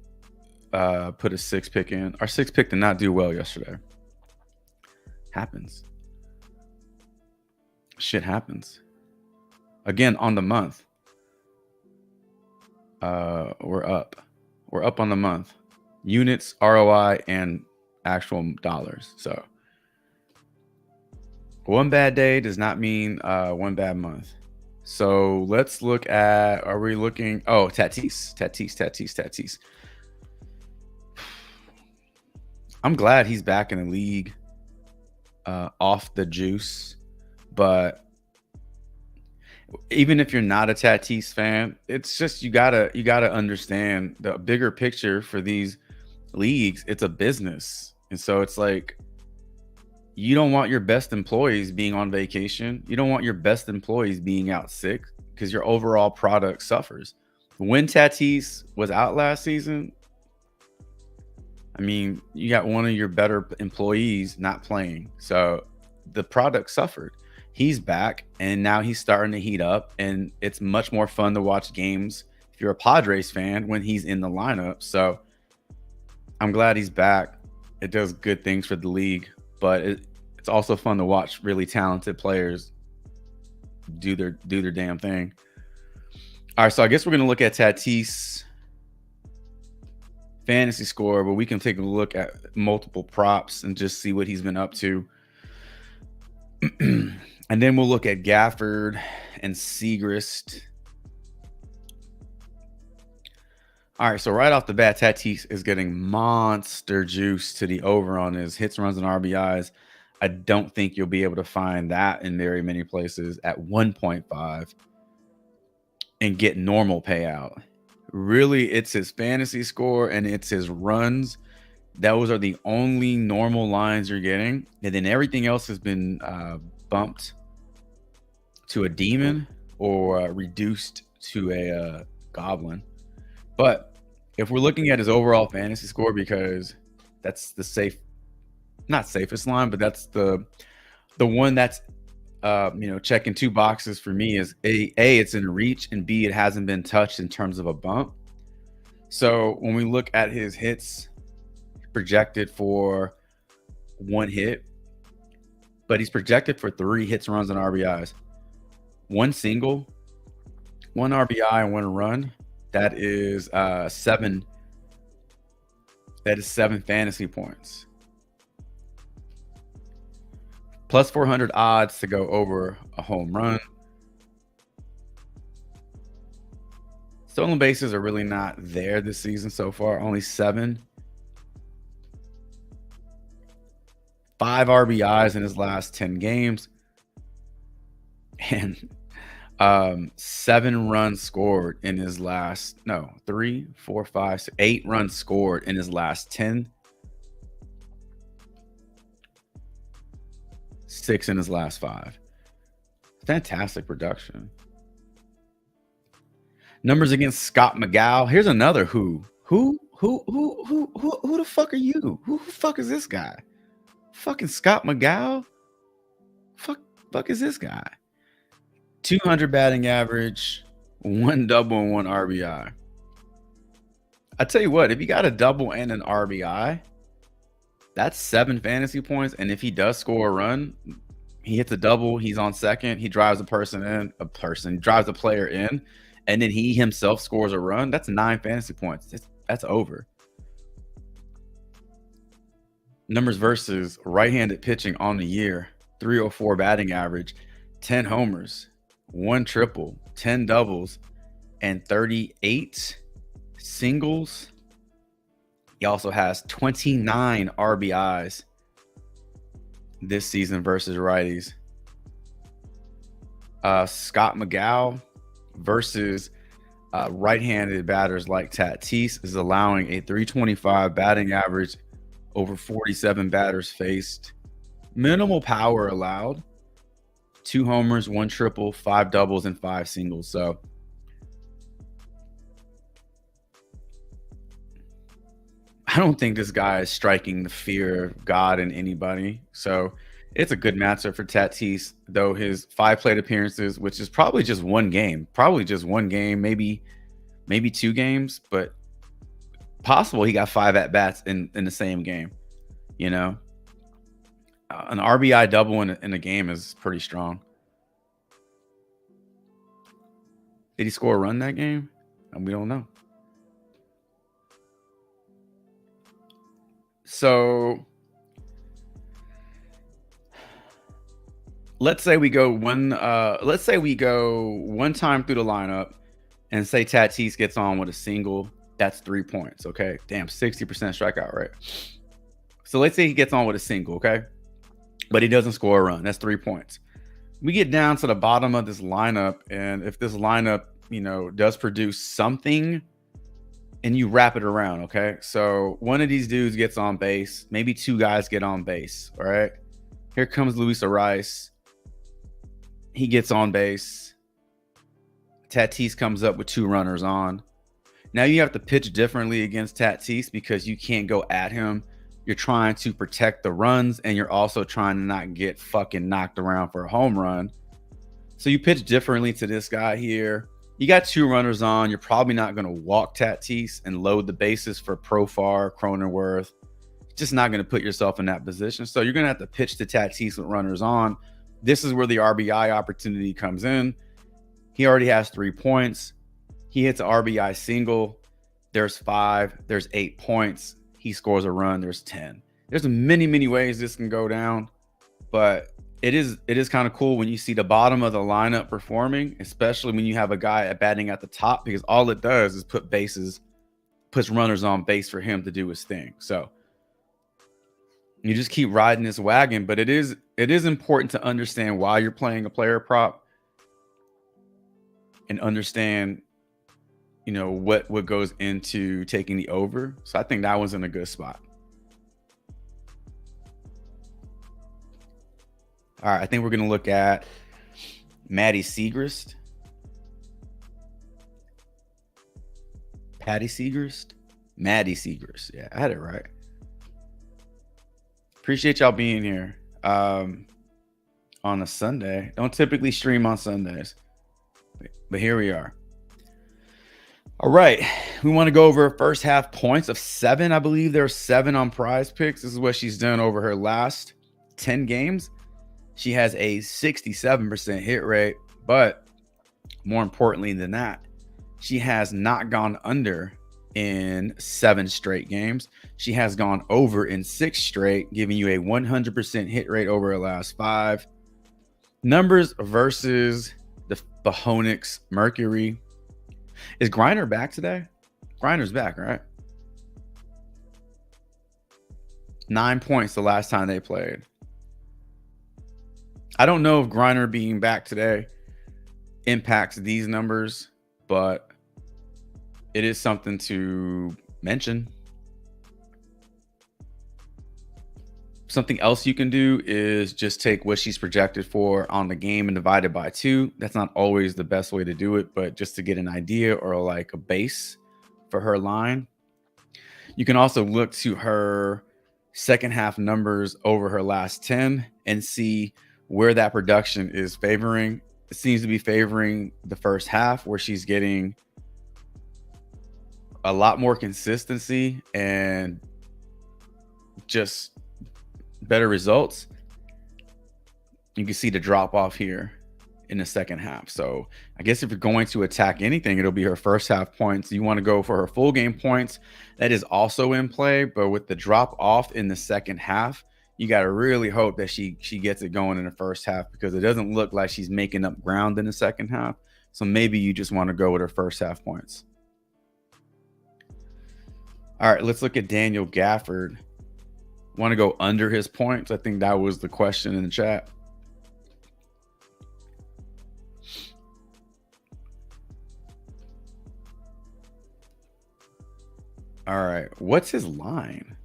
put a 6 pick in. Our 6 pick did not do well yesterday. Happens. Shit happens. Again, on the month. We're up on the month. Units, ROI, and actual dollars. So one bad day does not mean one bad month. So let's look at, are we looking? Oh, Tatis. I'm glad he's back in the league off the juice. But even if you're not a Tatis fan, it's just you gotta understand the bigger picture for these leagues. It's a business. And so it's like, you don't want your best employees being on vacation. You don't want your best employees being out sick because your overall product suffers. When Tatis was out last season, I mean, you got one of your better employees not playing. So the product suffered. He's back, and now he's starting to heat up, and it's much more fun to watch games if you're a Padres fan when he's in the lineup. So I'm glad he's back. It does good things for the league, but it's also fun to watch really talented players do their damn thing. All right, so I guess we're going to look at Tatis fantasy score, but we can take a look at multiple props and just see what he's been up to. And then we'll look at Gafford and Segrist. All right, so right off the bat, Tatis is getting monster juice to the over on his hits, runs, and RBIs. I don't think you'll be able to find that in very many places at 1.5 and get normal payout. Really, it's his fantasy score and it's his runs. Those are the only normal lines you're getting. And then everything else has been bumped to a demon or reduced to a goblin. But if we're looking at his overall fantasy score, because that's the not safest line, but that's the one that's checking 2 boxes for me is A, it's in reach, and B, it hasn't been touched in terms of a bump. So when we look at his hits projected for 1 hit, but he's projected for 3 hits, runs, and RBIs. 1 single, 1 RBI, and 1 run. That is 7. That is 7 fantasy points. Plus 400 odds to go over a home run. Stolen bases are really not there this season so far. Only 7. 5 RBIs in his last 10 games, and 7 runs scored in his last 8 runs scored in his last 10, 6 in his last 5. Fantastic production. Numbers against Scott McGow. Here's another who the fuck are you? Who the fuck is this guy? Fucking Scott McGow? Fuck is this guy? 200 batting average, 1 double and 1 RBI. I tell you what, if you got a double and an RBI, that's 7 fantasy points. And if he does score a run, he hits a double, he's on second, he drives drives a player in, and then he himself scores a run, that's 9 fantasy points. That's over. Numbers versus right-handed pitching on the year: 304 batting average, 10 homers, 1 triple, 10 doubles, and 38 singles. He also has 29 RBIs this season versus righties. Scott McGow versus right-handed batters like Tatis is allowing a 325 batting average over 47 batters faced. Minimal power allowed. 2 homers, 1 triple, 5 doubles, and 5 singles. So I don't think this guy is striking the fear of God in anybody. So it's a good matchup for Tatis, though his 5 plate appearances, which is probably just one game, maybe 2 games, but possible he got 5 at-bats in the same game. You know, an RBI double in a game is pretty strong. Did he score a run that game? We don't know. So let's say we go one time through the lineup and say Tatis gets on with a single. That's 3 points. Okay. Damn, 60% strikeout rate. So let's say he gets on with a single, okay? But he doesn't score a run. That's 3 points. We get down to the bottom of this lineup, and if this lineup, does produce something, and you wrap it around, okay? So one of these dudes gets on base. Maybe 2 guys get on base, all right? Here comes Luis Ariz. He gets on base. Tatis comes up with 2 runners on. Now you have to pitch differently against Tatis because you can't go at him. You're trying to protect the runs, and you're also trying to not get fucking knocked around for a home run. So you pitch differently to this guy here. You got 2 runners on. You're probably not going to walk Tatis and load the bases for Profar, Cronenworth. Just not going to put yourself in that position. So you're going to have to pitch to Tatis with runners on. This is where the RBI opportunity comes in. He already has 3 points. He hits an RBI single. There's 5. There's 8 points. He scores a run. There's 10. There's many ways this can go down, but it is kind of cool when you see the bottom of the lineup performing, especially when you have a guy batting at the top, because all it does is puts runners on base for him to do his thing. So you just keep riding this wagon, but it is important to understand why you're playing a player prop and understand what goes into taking the over. So I think that one's in a good spot. All right, I think we're going to look at Maddie Segrist. Maddie Segrist. Yeah, I had it right. Appreciate y'all being here on a Sunday. Don't typically stream on Sundays, but here we are. All right, we want to go over first half points of 7. I believe there's 7 on PrizePicks. This is what she's done over her last 10 games. She has a 67% hit rate, but more importantly than that, she has not gone under in 7 straight games. She has gone over in 6 straight, giving you a 100% hit rate over her last 5. Numbers versus the Bahonix Mercury. Is Griner back today? Griner's back, right? 9 points the last time they played. I don't know if Griner being back today impacts these numbers, but it is something to mention. Something else you can do is just take what she's projected for on the game and divide it by 2. That's not always the best way to do it, but just to get an idea or like a base for her line. You can also look to her second half numbers over her last 10 and see where that production is favoring. It seems to be favoring the first half, where she's getting a lot more consistency and just better results. You can see the drop off here in the second half. So I guess if you're going to attack anything, it'll be her first half points. You want to go for her full game points. That is also in play, but with the drop off in the second half, you got to really hope that she gets it going in the first half, because it doesn't look like she's making up ground in the second half. So maybe you just want to go with her first half points. All right, let's look at Daniel Gafford. Want to go under his points? I think that was the question in the chat. All right, what's his line?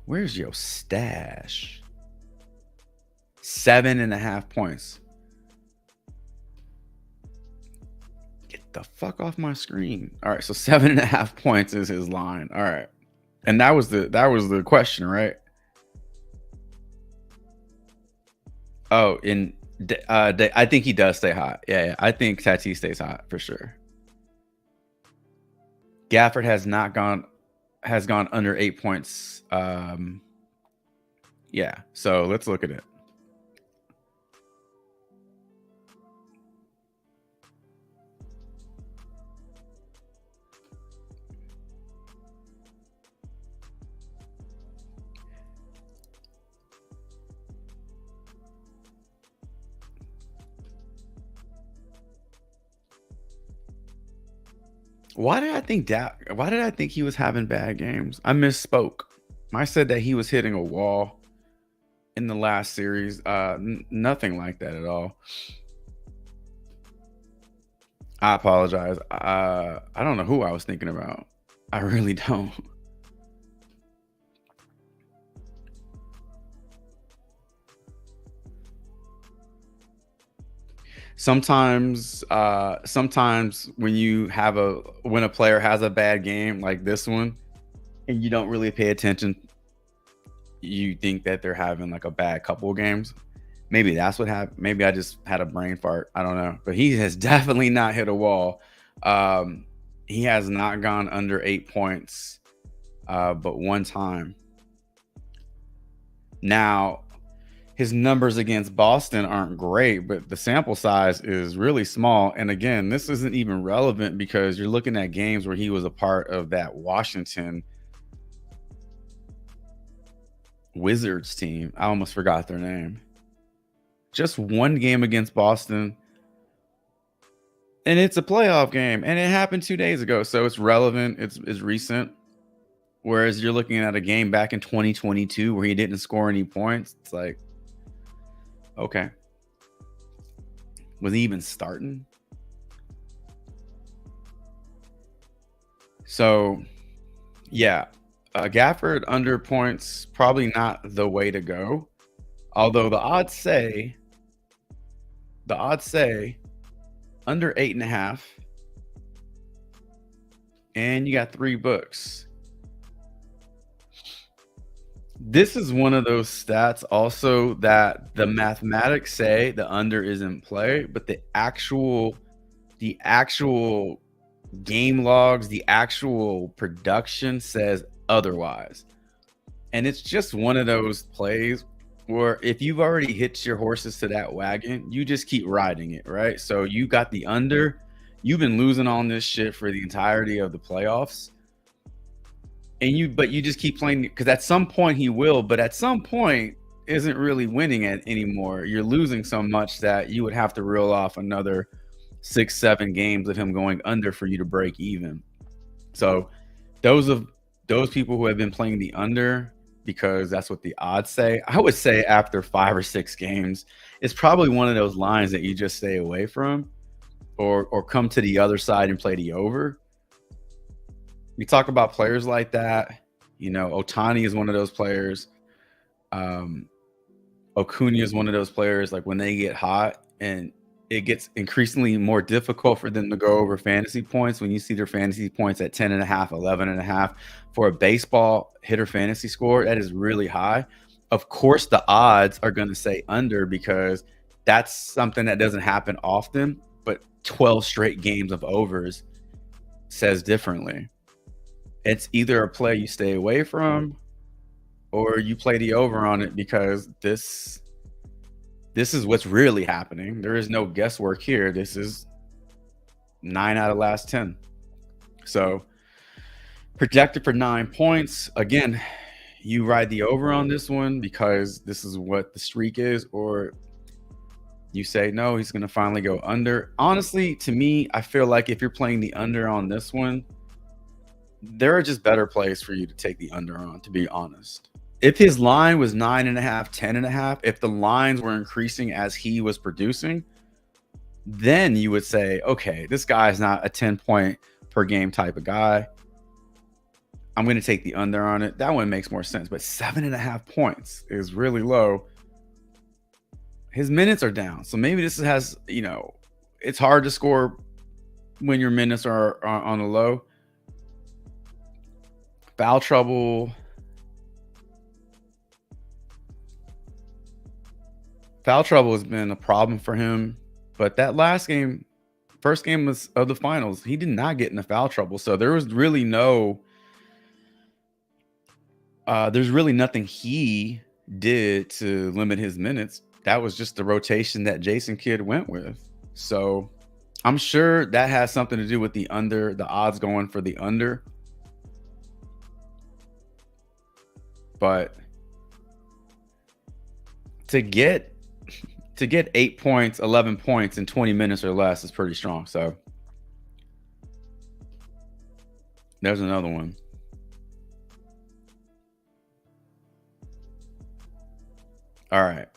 Where's your stash? 7.5 points. Get the fuck off my screen. All right, so 7.5 points is his line. All right, and that was the question, right? Oh, I think he does stay hot. Yeah, I think Tatis stays hot for sure. Gafford has gone under 8 points. Yeah, so let's look at it. Why did I think he was having bad games? I misspoke. I said that he was hitting a wall in the last series. Nothing like that at all. I apologize. I don't know who I was thinking about. I really don't. Sometimes when a player has a bad game like this one, and you don't really pay attention, you think that they're having like a bad couple of games. Maybe that's what happened. Maybe I just had a brain fart. I don't know. But he has definitely not hit a wall. He has not gone under 8 points, but one time. Now, his numbers against Boston aren't great, but the sample size is really small. And again, this isn't even relevant because you're looking at games where he was a part of that Washington Wizards team. I almost forgot their name. Just one game against Boston, and it's a playoff game, and it happened 2 days ago, so it's relevant. It's recent. Whereas you're looking at a game back in 2022 where he didn't score any points. It's like, okay, was he even starting? So yeah, Gafford under points, probably not the way to go. Although the odds say under 8.5, and you got 3 books. This is one of those stats also that the mathematics say the under is in play, but the actual game logs, the actual production says otherwise. And it's just one of those plays where if you've already hitched your horses to that wagon, you just keep riding it, right? So you got the under, you've been losing on this shit for the entirety of the playoffs. But you just keep playing, because at some point he will, but at some point isn't really winning it anymore. You're losing so much that you would have to reel off another 6, 7 games of him going under for you to break even. So those people who have been playing the under because that's what the odds say, I would say after 5 or 6 games, it's probably one of those lines that you just stay away from or come to the other side and play the over. We talk about players like that. You know, Ohtani is one of those players. Acuna is one of those players, like when they get hot and it gets increasingly more difficult for them to go over fantasy points. When you see their fantasy points at 10.5, 11.5 for a baseball hitter fantasy score, that is really high. Of course, the odds are going to say under because that's something that doesn't happen often, but 12 straight games of overs says differently. It's either a play you stay away from or you play the over on it because this is what's really happening. There is no guesswork here. This is 9 out of last 10. So projected for 9 points. Again, you ride the over on this one because this is what the streak is, or you say, no, he's going to finally go under. Honestly, to me, I feel like if you're playing the under on this one, there are just better plays for you to take the under on, to be honest. If his line was 9.5, 10.5, if the lines were increasing as he was producing, then you would say, okay, this guy is not a 10-point per game type of guy. I'm going to take the under on it. That one makes more sense. But 7.5 points is really low. His minutes are down. So maybe this has, you know, it's hard to score when your minutes are on the low. Foul trouble. Foul trouble has been a problem for him. But that last game, first game of the finals, he did not get into foul trouble. So there was really there's really nothing he did to limit his minutes. That was just the rotation that Jason Kidd went with. So I'm sure that has something to do with the under, the odds going for the under. But to get 8 points, 11 points in 20 minutes or less is pretty strong. So there's another one. All right.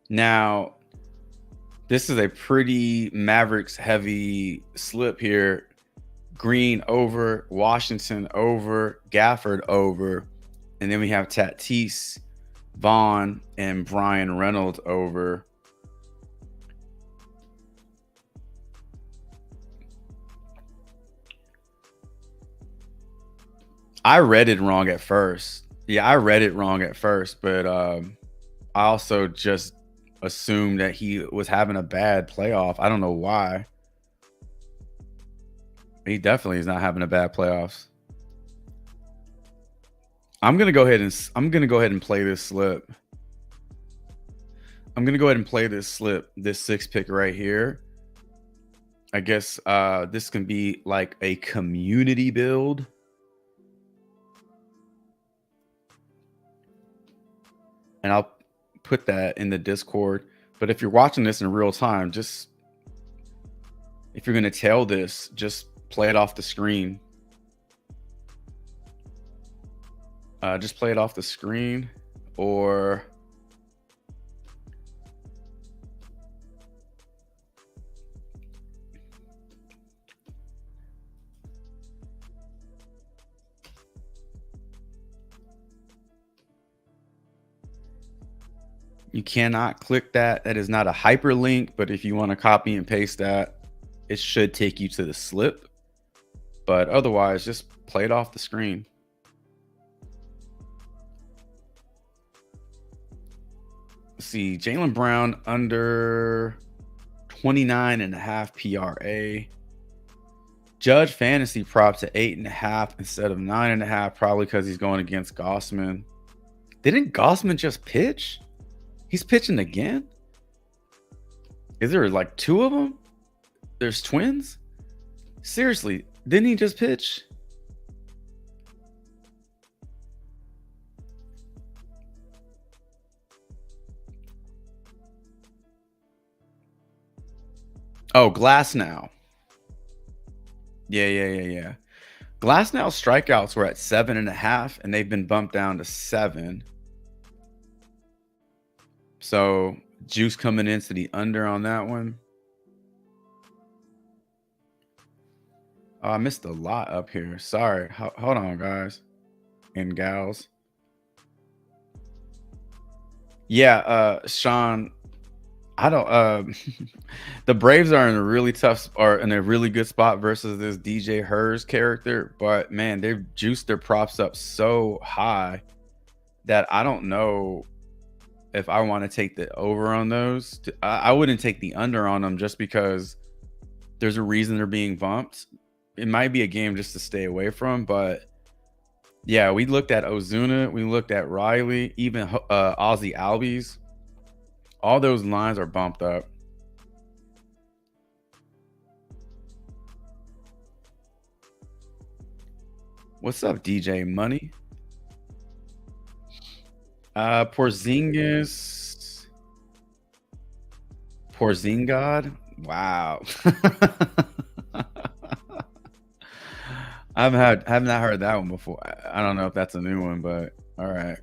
Now, this is a pretty Mavericks heavy slip here. Green over, Washington over, Gafford over, and then we have Tatis, Vaughn, and Brian Reynolds over. I read it wrong at first. Yeah, I read it wrong at first, but I also just assumed that he was having a bad playoff. I don't know why. He definitely is not having a bad playoffs. I'm gonna go ahead and play this slip. I'm gonna go ahead and play this slip, this 6 pick right here. I guess this can be like a community build. And I'll put that in the Discord. But if you're watching this in real time, just if you're gonna tail this, just play it off the screen. Just play it off the screen, or you cannot click that. That is not a hyperlink, but if you want to copy and paste that, it should take you to the slip. But otherwise, just play it off the screen. Let's see, Jaylen Brown under 29.5 PRA. Judge fantasy props at 8.5 instead of 9.5, probably because he's going against Gossman. Didn't Gossman just pitch? He's pitching again? Is there like 2 of them? There's twins? Seriously, didn't he just pitch? Oh, Glass now. Yeah. Glass now strikeouts were at 7.5, and they've been bumped down to 7. So juice coming into the under on that one. Oh, I missed a lot up here. Sorry. Hold on, guys and gals. Yeah, Sean, I don't the Braves are in a really tough or in a really good spot versus this DJ Hers character, but man, they've juiced their props up so high that I don't know if I want to take the over on those. I wouldn't take the under on them just because there's a reason they're being bumped. It might be a game just to stay away from, but yeah, we looked at Ozuna, we looked at Riley, even Ozzy Albies. All those lines are bumped up. What's up, DJ Money? Porzingod. Wow. Have not heard that one before. I don't know if that's a new one, but all right.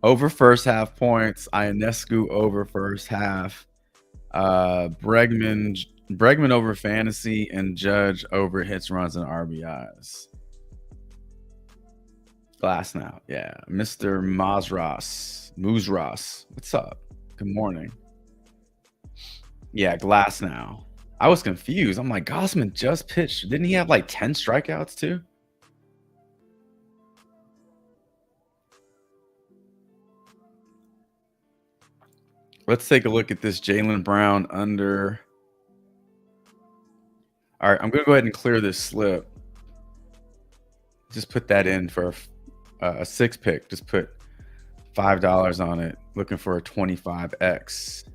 Over first half points. Ionescu over first half. Bregman over fantasy, and Judge over hits, runs, and RBIs. Glass now. Yeah. Mr. Moosros. What's up? Good morning. Yeah, Glass now. I was confused. I'm like, Gossman just pitched. Didn't he have like 10 strikeouts too? Let's take a look at this Jaylen Brown under. All right, I'm going to go ahead and clear this slip. Just put that in for a 6 pick. Just put $5 on it. Looking for a 25x.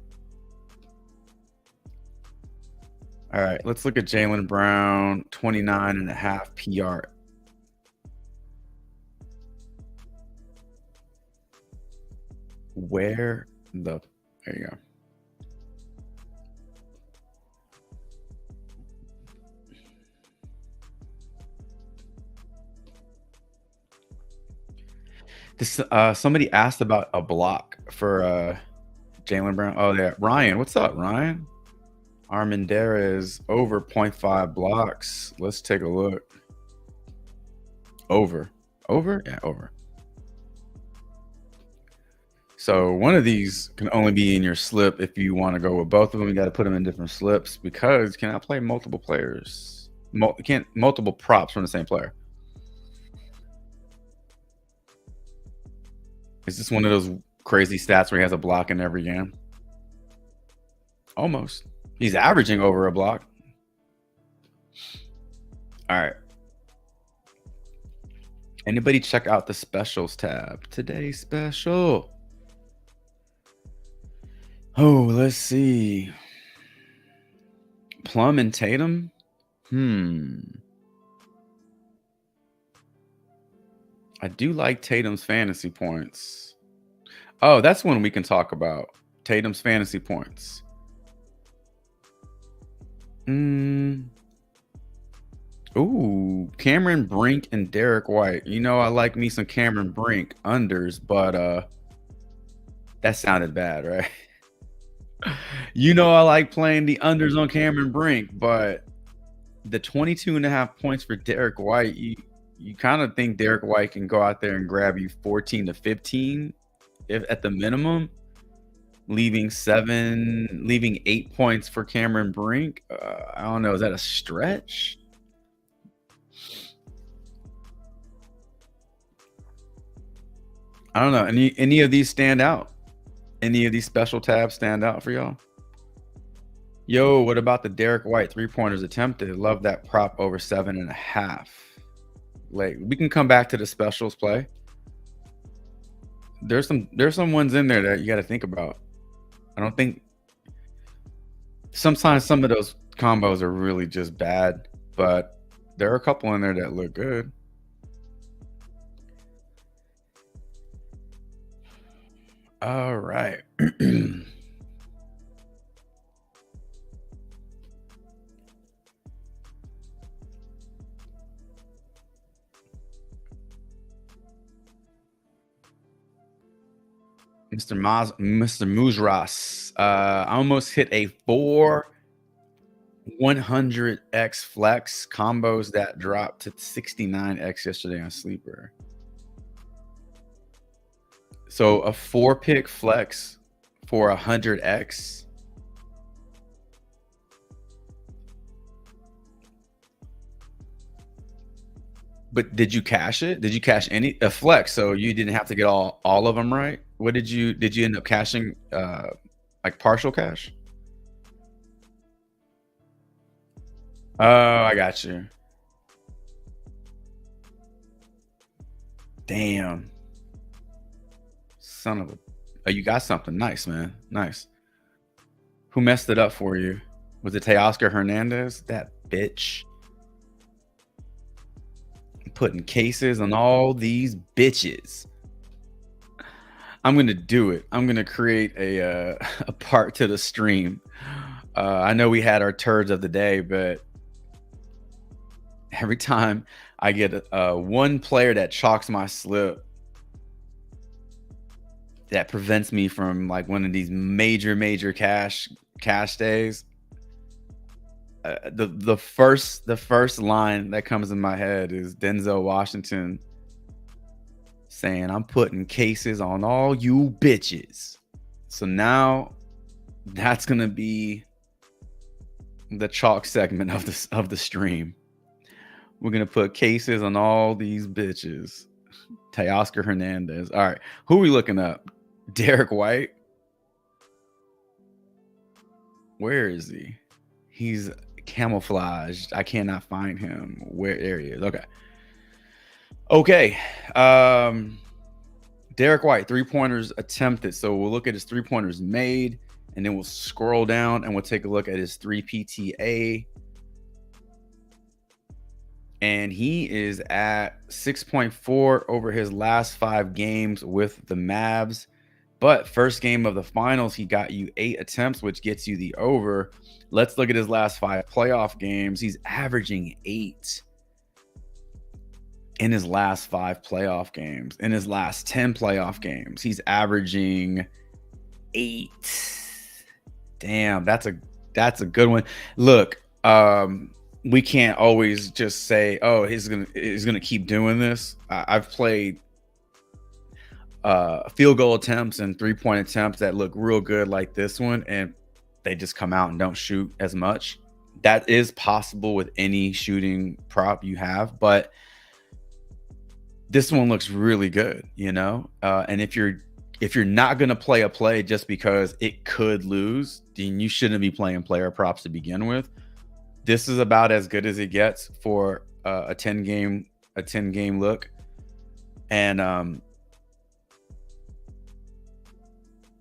All right, let's look at Jaylen Brown, 29.5 PR. There you go. This somebody asked about a block for Jaylen Brown. Oh, yeah, Ryan. What's up, Ryan? Armendariz over 0.5 blocks. Let's take a look. Over. Yeah, over. So one of these can only be in your slip. If you want to go with both of them, you got to put them in different slips because you cannot play multiple players. Multiple props from the same player. Is this one of those crazy stats where he has a block in every game? Almost. He's averaging over a block. All right. Anybody check out the specials tab? Today's special. Oh, let's see. Plum and Tatum? I do like Tatum's fantasy points. Oh, that's one we can talk about. Tatum's fantasy points. Ooh, Cameron Brink and Derek White. You know, I like me some Cameron Brink unders, but that sounded bad, right? You know, I like playing the unders on Cameron Brink, but the 22.5 points for Derek White, you kind of think Derek White can go out there and grab you 14 to 15 if at the minimum, leaving 8 points for Cameron Brink. I don't know. Is that a stretch? I don't know. Any of these stand out? Any of these special tabs stand out for y'all? Yo, what about the Derek White 3-pointers attempted? Love that prop over 7.5. Like, we can come back to the specials play. There's some ones in there that you got to think about. I don't think sometimes some of those combos are really just bad, but there are a couple in there that look good. All right. Mr. Muzras. I almost hit a 100x flex combos that dropped to 69x yesterday on Sleeper. So a 4-pick flex for 100x. But did you cash it? Did you cash a flex? So you didn't have to get all of them, right? What did you end up cashing? Like partial cash? Oh, I got you. Damn. Son of a. Oh, you got something. Nice, man. Nice. Who messed it up for you? Was it Teoscar Hernandez? That bitch. Putting cases on all these bitches. I'm gonna do it. I'm gonna create a part to the stream. I know we had our turds of the day, but every time I get one player that chalks my slip, that prevents me from like one of these major cash days. The first line that comes in my head is Denzel Washington saying, "I'm putting cases on all you bitches." So now that's gonna be the chalk segment of the stream. We're gonna put cases on all these bitches. Teoscar Hernandez. All right, who are we looking up? Derek White. Where is he? He's camouflaged. I cannot find him. There he is. Okay. Derek White, 3-pointers attempted. So we'll look at his 3-pointers made, and then we'll scroll down and we'll take a look at his 3 PTA. And he is at 6.4 over his last 5 games with the Mavs. But first game of the finals, he got you 8 attempts, which gets you the over. Let's look at his last 5 playoff games. He's averaging 8 in his last 5 playoff games. In his last 10 playoff games, he's averaging 8. Damn, that's a good one. Look, we can't always just say, "Oh, he's gonna keep doing this." I've played field goal attempts and 3-point attempts that look real good like this one, and they just come out and don't shoot as much. That is possible with any shooting prop you have, but this one looks really good, you know. And if you're not going to play a play just because it could lose, then you shouldn't be playing player props to begin with. This is about as good as it gets for a 10 game look. And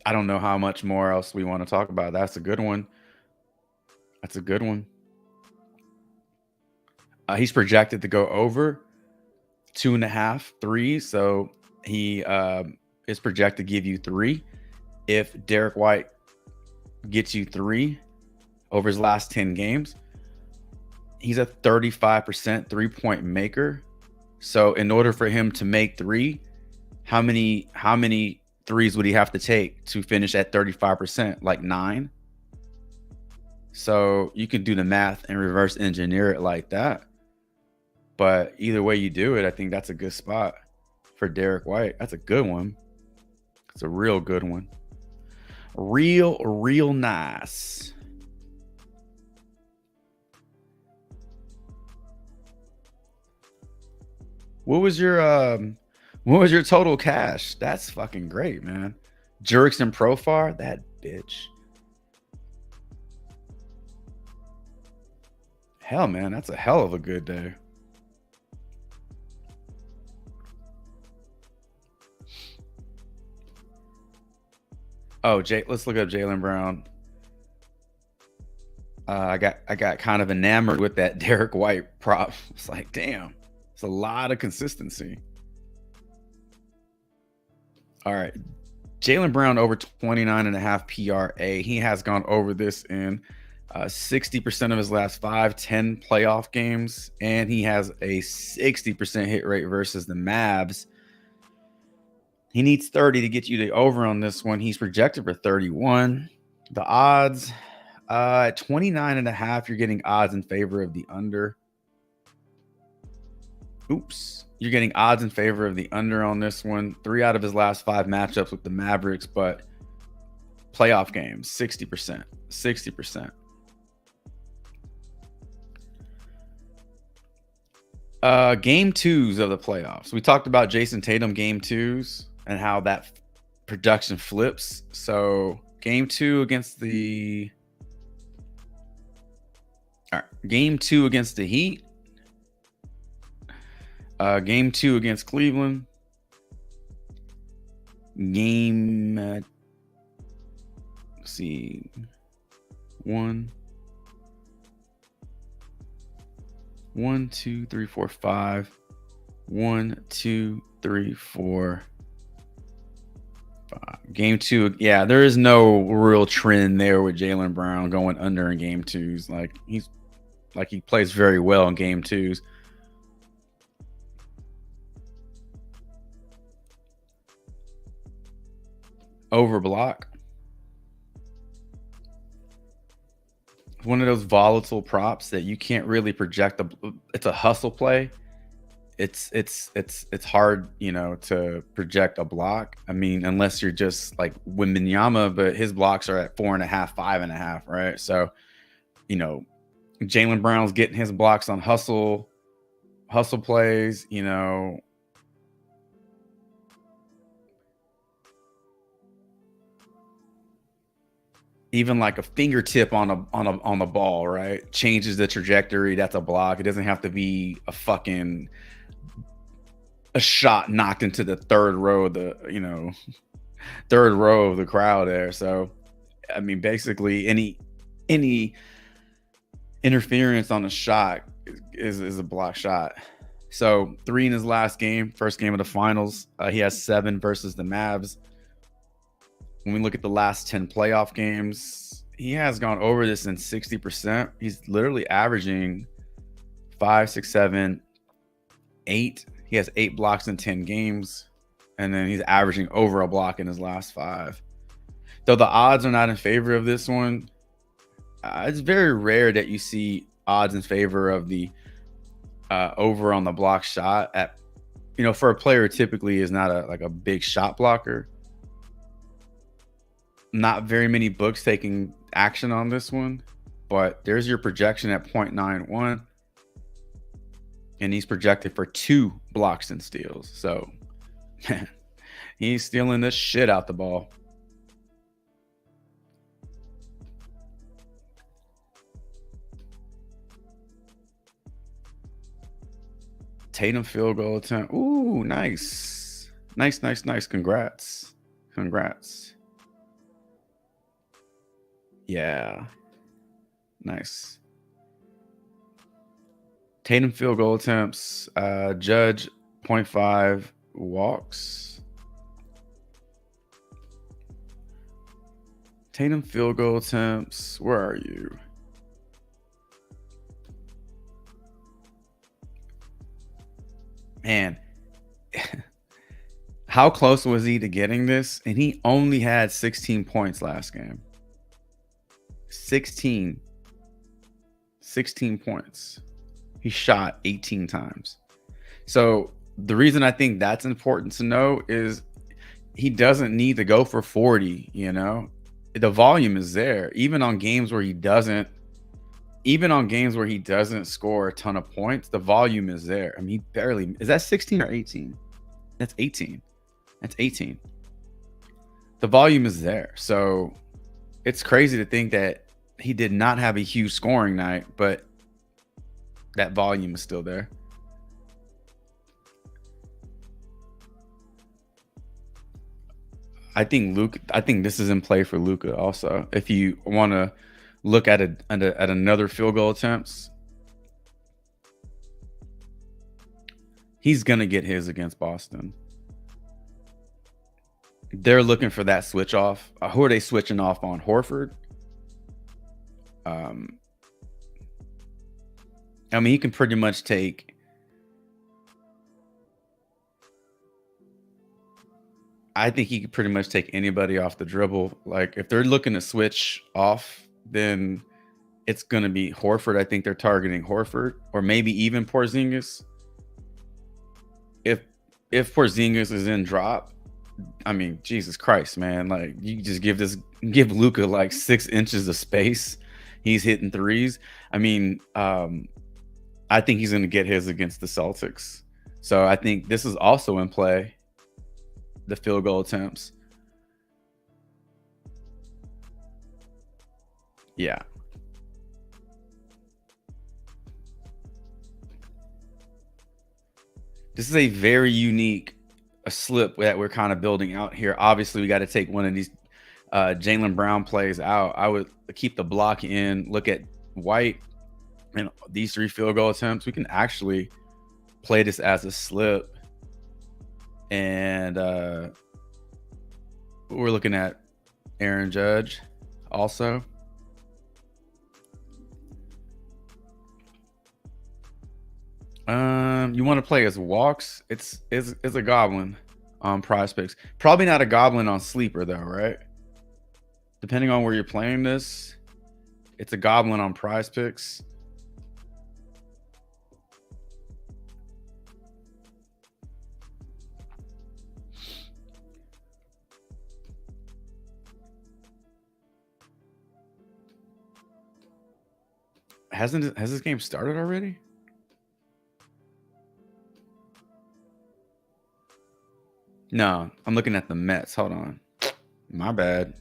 I don't know how much more else we want to talk about. That's a good one. That's a good one. He's projected to go over 2.5 threes. So he is projected to give you 3. If Derek White gets you 3 over his last 10 games, he's a 35% 3-point maker. So in order for him to make 3, how many threes would he have to take to finish at 35%? Like 9. So you can do the math and reverse engineer it like that. But either way you do it, I think that's a good spot for Derek White. That's a good one. It's a real good one. Real nice. What was your total cash? That's fucking great, man. Jurickson Profar, that bitch. Hell, man, that's a hell of a good day. Oh, let's look up Jaylen Brown. I got kind of enamored with that Derek White prop. It's like, damn, it's a lot of consistency. All right, Jaylen Brown over 29.5 PRA. He has gone over this in 60% of his last 5-10 playoff games, and he has a 60% hit rate versus the Mavs. He needs 30 to get you the over on this one. He's projected for 31. The odds at 29.5, you're getting odds in favor of the under. Oops. You're getting odds in favor of the under on this one. 3 out of his last 5 matchups with the Mavericks, but playoff games, 60%. 60%. Game 2s of the playoffs. We talked about Jason Tatum game 2s and how that production flips. So game 2 against the game 2 against the Heat. Game 2 against Cleveland. Let's see, 1, 2, 3, 4, 5. 1, 2, 3, 4, 5. Game 2, yeah, there is no real trend there with Jaylen Brown going under in game 2s. He plays very well in game 2s. Over block. One of those volatile props that you can't really project. It's a hustle play. It's hard, to project a block. I mean, unless you're just like Wembanyama, but his blocks are at 4.5, 5.5, right? So, Jaylen Brown's getting his blocks on hustle plays, even like a fingertip on the ball, right? Changes the trajectory. That's a block. It doesn't have to be a shot knocked into the third row of the crowd there. So, I mean, basically any interference on a shot is a block shot. So 3 in his last game, first game of the finals. He has 7 versus the Mavs. When we look at the last 10 playoff games, he has gone over this in 60%. He's literally averaging 5, 6, 7, 8. He has 8 blocks in 10 games. And then he's averaging over a block in his last 5. Though the odds are not in favor of this one, it's very rare that you see odds in favor of the over on the block shot at, for a player who typically is not a big shot blocker. Not very many books taking action on this one, but there's your projection at 0.91, and he's projected for 2 blocks and steals. So he's stealing this shit out the ball. Tatum field goal attempt. Ooh, nice. Nice. Congrats. Yeah. Nice. Tatum field goal attempts. Judge 0.5 walks. Tatum field goal attempts. Where are you? Man, how close was he to getting this? And he only had 16 points last game. 16 points. He shot 18 times. So the reason I think that's important to know is he doesn't need to go for 40, The volume is there. Even on games where he doesn't score a ton of points, the volume is there. I mean, he barely, is that 16 or 18? That's 18. The volume is there. So it's crazy to think that he did not have a huge scoring night, but that volume is still there. I think this is in play for Luka also. If you want to look at another field goal attempts, he's gonna get his against Boston. They're looking for that switch off. Who are they switching off on? Horford. I mean, he can pretty much take. I think he could pretty much take anybody off the dribble. Like if they're looking to switch off, then it's going to be Horford. I think they're targeting Horford or maybe even Porzingis. If Porzingis is in drop, I mean, Jesus Christ, man. Like you just give Luka like 6 inches of space. He's hitting threes. I mean, I think he's going to get his against the Celtics. So I think this is also in play. The field goal attempts. Yeah. This is a very unique slip that we're kind of building out here. Obviously, we got to take one of these Jaylen Brown plays out. I would keep the block in, look at White and these 3 field goal attempts. We can actually play this as a slip. And we're looking at Aaron Judge also. You want to play as walks? It's a goblin on PrizePicks. Probably not a goblin on sleeper though, right? Depending on where you're playing this, it's a goblin on PrizePicks. Has this game started already? No, I'm looking at the Mets. Hold on. My bad.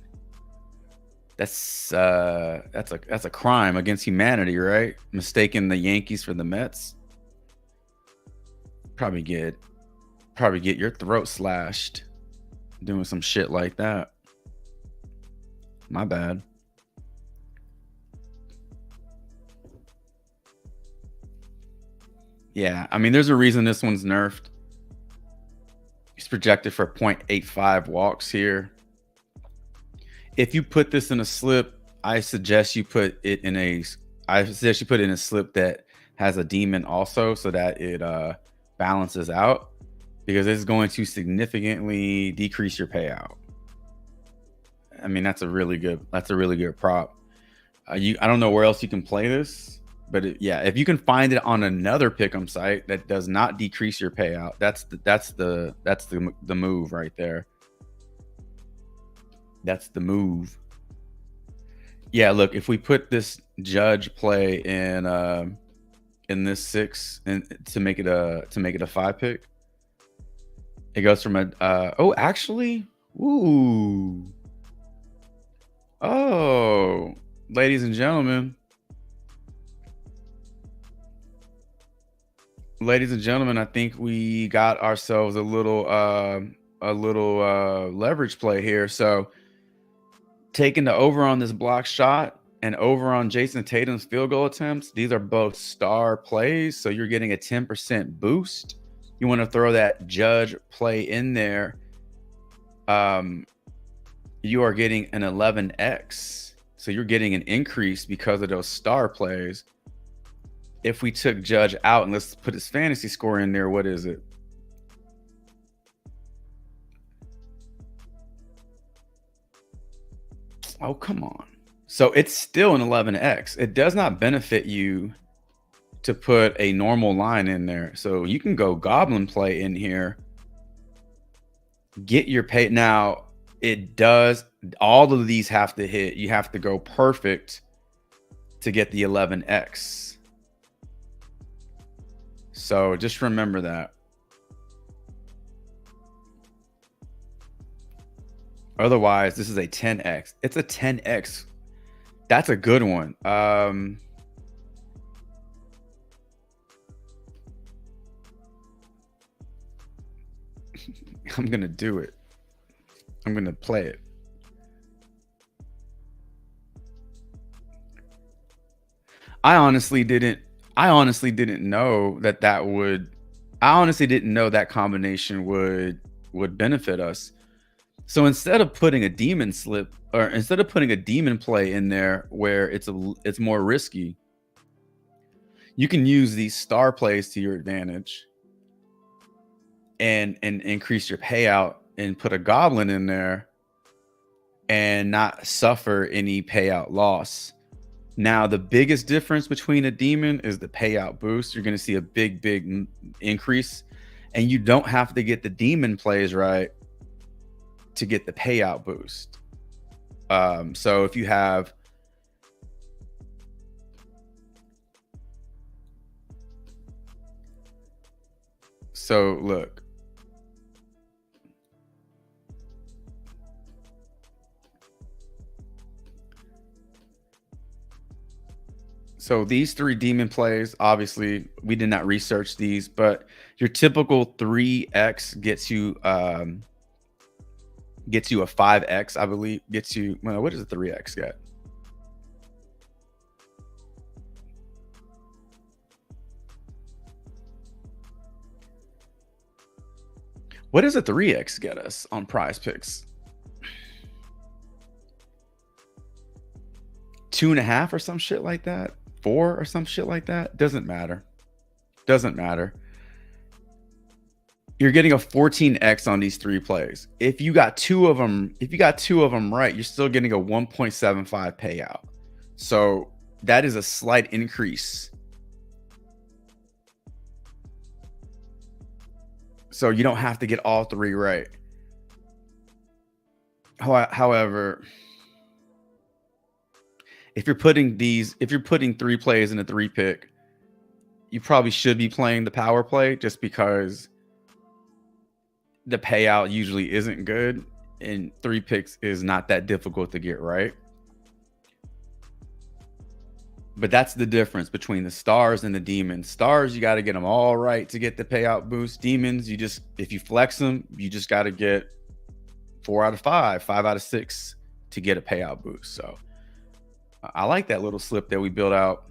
That's a crime against humanity, right? Mistaking the Yankees for the Mets. Probably get your throat slashed doing some shit like that. My bad. Yeah, I mean, there's a reason this one's nerfed. He's projected for 0.85 walks here. If you put this in a slip, I suggest you put it in a slip that has a demon also, so that it balances out, because it's going to significantly decrease your payout. I mean, that's a really good prop. I don't know where else you can play this. But yeah, if you can find it on another pick'em site that does not decrease your payout, that's the move right there. That's the move. Yeah, look, if we put this Judge play in this 6 and to make it a 5 pick, it goes from a oh, actually, ooh, oh, ladies and gentlemen. Ladies and gentlemen, I think we got ourselves a little leverage play here. So taking the over on this block shot and over on Jason Tatum's field goal attempts, these are both star plays. So you're getting a 10% boost. You want to throw that Judge play in there. You are getting an 11x. So you're getting an increase because of those star plays. If we took Judge out and let's put his fantasy score in there, what is it? Oh, come on. So it's still an 11x. It does not benefit you to put a normal line in there. So you can go goblin play in here. Get your pay. Now, it does. All of these have to hit. You have to go perfect to get the 11x. So just remember that. Otherwise, this is a 10x. It's a 10x. That's a good one. I'm going to do it. I'm going to play it. I honestly didn't know that combination would benefit us. So instead of putting a demon slip, or instead of putting a demon play in there where it's more risky, you can use these star plays to your advantage and increase your payout and put a goblin in there and not suffer any payout loss. Now, the biggest difference between a demon is the payout boost. You're going to see a big increase, and you don't have to get the demon plays right to get the payout boost. So if you have look, so these 3 demon plays, obviously we did not research these, but your typical 3x gets you a 5x, I believe. Gets you, well, what does a 3x get? What does a 3x get us on PrizePicks? 2.5 or some shit like that? 4 or some shit like that? Doesn't matter. Doesn't matter. You're getting a 14x on these 3 plays. If you got 2 of them, right, you're still getting a 1.75 payout. So that is a slight increase. So you don't have to get all 3 right. However, if you're putting 3 plays in a 3 pick, you probably should be playing the power play, just because the payout usually isn't good, and 3 picks is not that difficult to get right. But that's the difference between the stars and the demons. Stars, you got to get them all right to get the payout boost. Demons, if you flex them, you just got to get 4 out of 5, 5 out of 6 to get a payout boost. So I like that little slip that we built out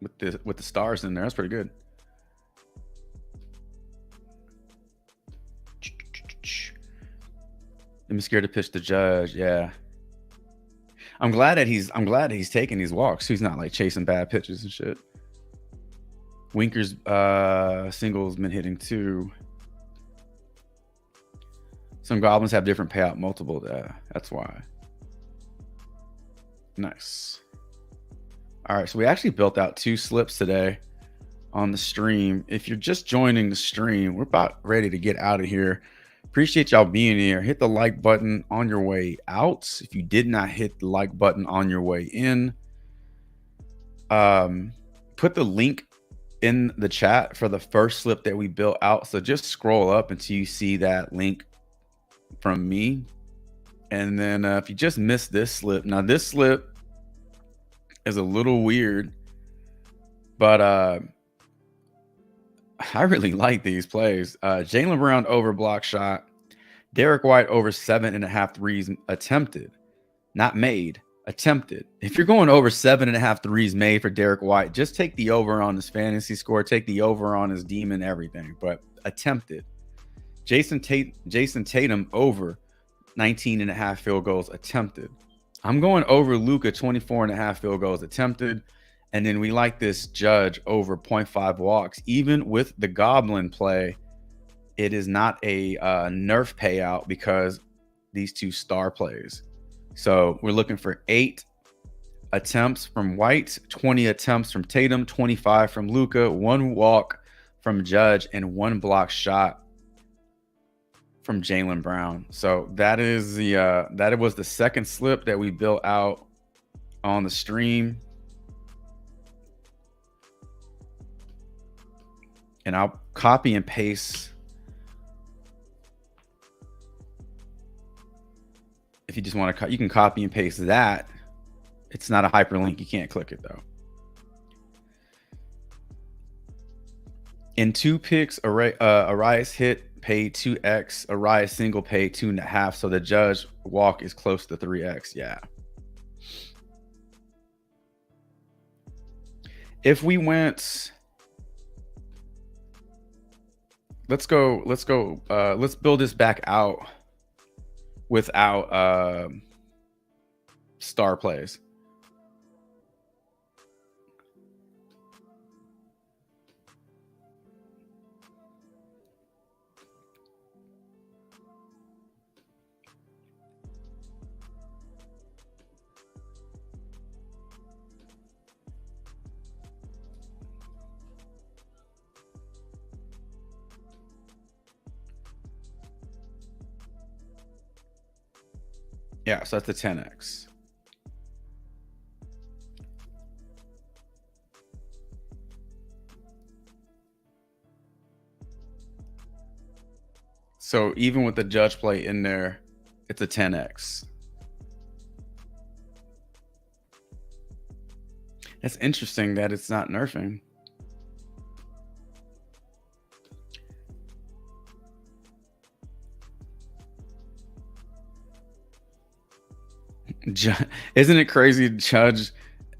with the stars in there. That's pretty good. I'm scared to pitch the judge. Yeah. I'm glad that he's taking these walks. He's not like chasing bad pitches and shit. Winker's singles been hitting too. Some goblins have different payout multiple. That's why. Nice. All right, so we actually built out 2 slips today on the stream. If you're just joining the stream, we're about ready to get out of here. Appreciate y'all being here. Hit the like button on your way out. If you did not hit the like button on your way in, put the link in the chat for the first slip that we built out. So just scroll up until you see that link from me. And then if you just missed this slip, now this slip is a little weird, but I really like these plays. Jaylen Brown over block shot. Derek White over 7.5 threes attempted, not made, attempted. If you're going over 7.5 threes made for Derek White, just take the over on his fantasy score, take the over on his demon, everything, but attempted. Jason Tatum over 19.5 field goals attempted. I'm going over Luka 24.5 field goals attempted. And then we like this Judge over 0.5 walks. Even with the Goblin play, it is not a nerf payout because these 2 star plays. So we're looking for 8 attempts from White, 20 attempts from Tatum, 25 from Luka, 1 walk from Judge, and 1 block shot from Jaylen Brown. So that is that was the second slip that we built out on the stream. And I'll copy and paste. If you just want to, you can copy and paste that. It's not a hyperlink. You can't click it though. In 2 picks, Arias hit paid 2x, Arias single paid 2.5. So the Judge walk is close to 3x. Yeah. If we went, let's build this back out without star plays. Yeah, so that's the 10x. So even with the judge play in there, it's a 10x. It's interesting that it's not nerfing. Isn't it crazy? Judge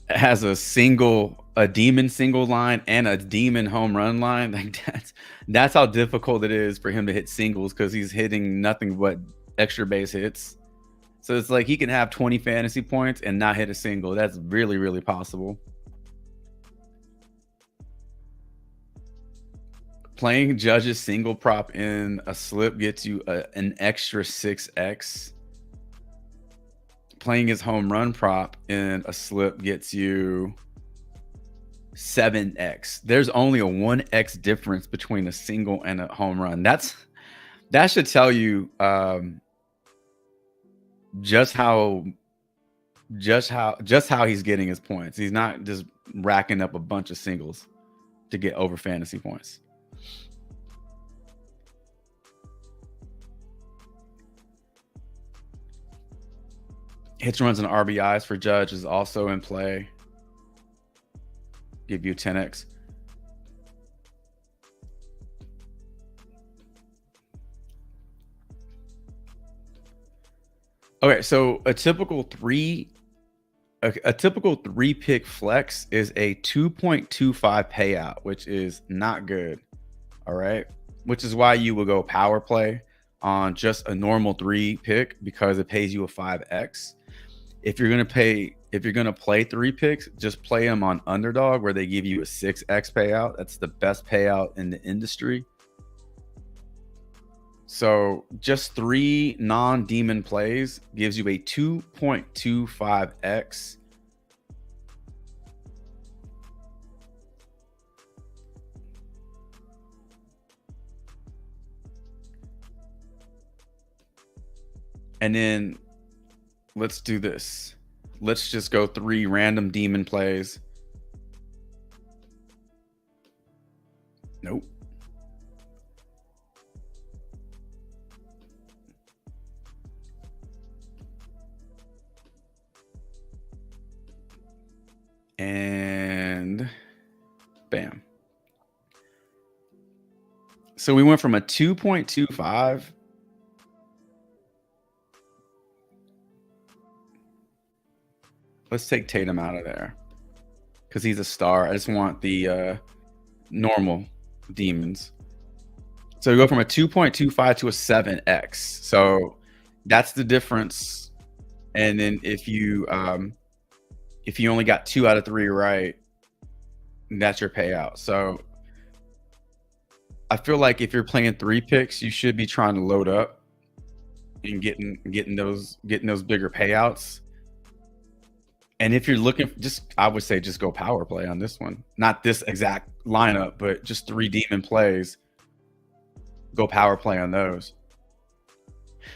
has a demon single line and a demon home run line. Like that's how difficult it is for him to hit singles, because he's hitting nothing but extra base hits. So it's like he can have 20 fantasy points and not hit a single. That's really, really possible. Playing Judge's single prop in a slip gets you an extra 6x. Playing his home run prop in a slip gets you 7x. There's only a 1x difference between a single and a home run. That should tell you just how he's getting his points. He's not just racking up a bunch of singles to get over fantasy points. Hits, runs, and RBIs for Judge is also in play. Give you 10x. Okay, so a typical three pick flex is a 2.25 payout, which is not good. All right, which is why you will go power play on just a normal 3 pick, because it pays you a 5x. If you're gonna play 3 picks, just play them on underdog, where they give you a 6x payout. That's the best payout in the industry. So just 3 non-demon plays gives you a 2.25x. And then let's do this. Let's just go 3 random demon plays. Nope. And bam. So we went from a 2.25 let's take Tatum out of there because he's a star. I just want the normal demons. So we go from a 2.25 to a 7x. So that's the difference. And then if you only got 2 out of 3 right, that's your payout. So I feel like if you're playing 3 picks, you should be trying to load up and getting those bigger payouts. And if you're looking, I would say just go power play on this one. Not this exact lineup, but just 3 demon plays. Go power play on those.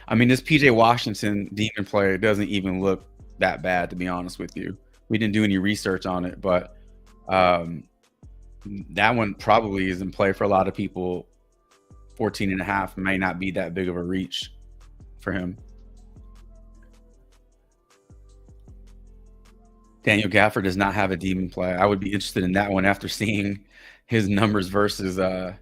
I mean, this PJ Washington demon play doesn't even look that bad, to be honest with you. We didn't do any research on it, but that one probably is in play for a lot of people. 14.5 may not be that big of a reach for him. Daniel Gafford does not have a demon play. I would be interested in that one after seeing his numbers versus the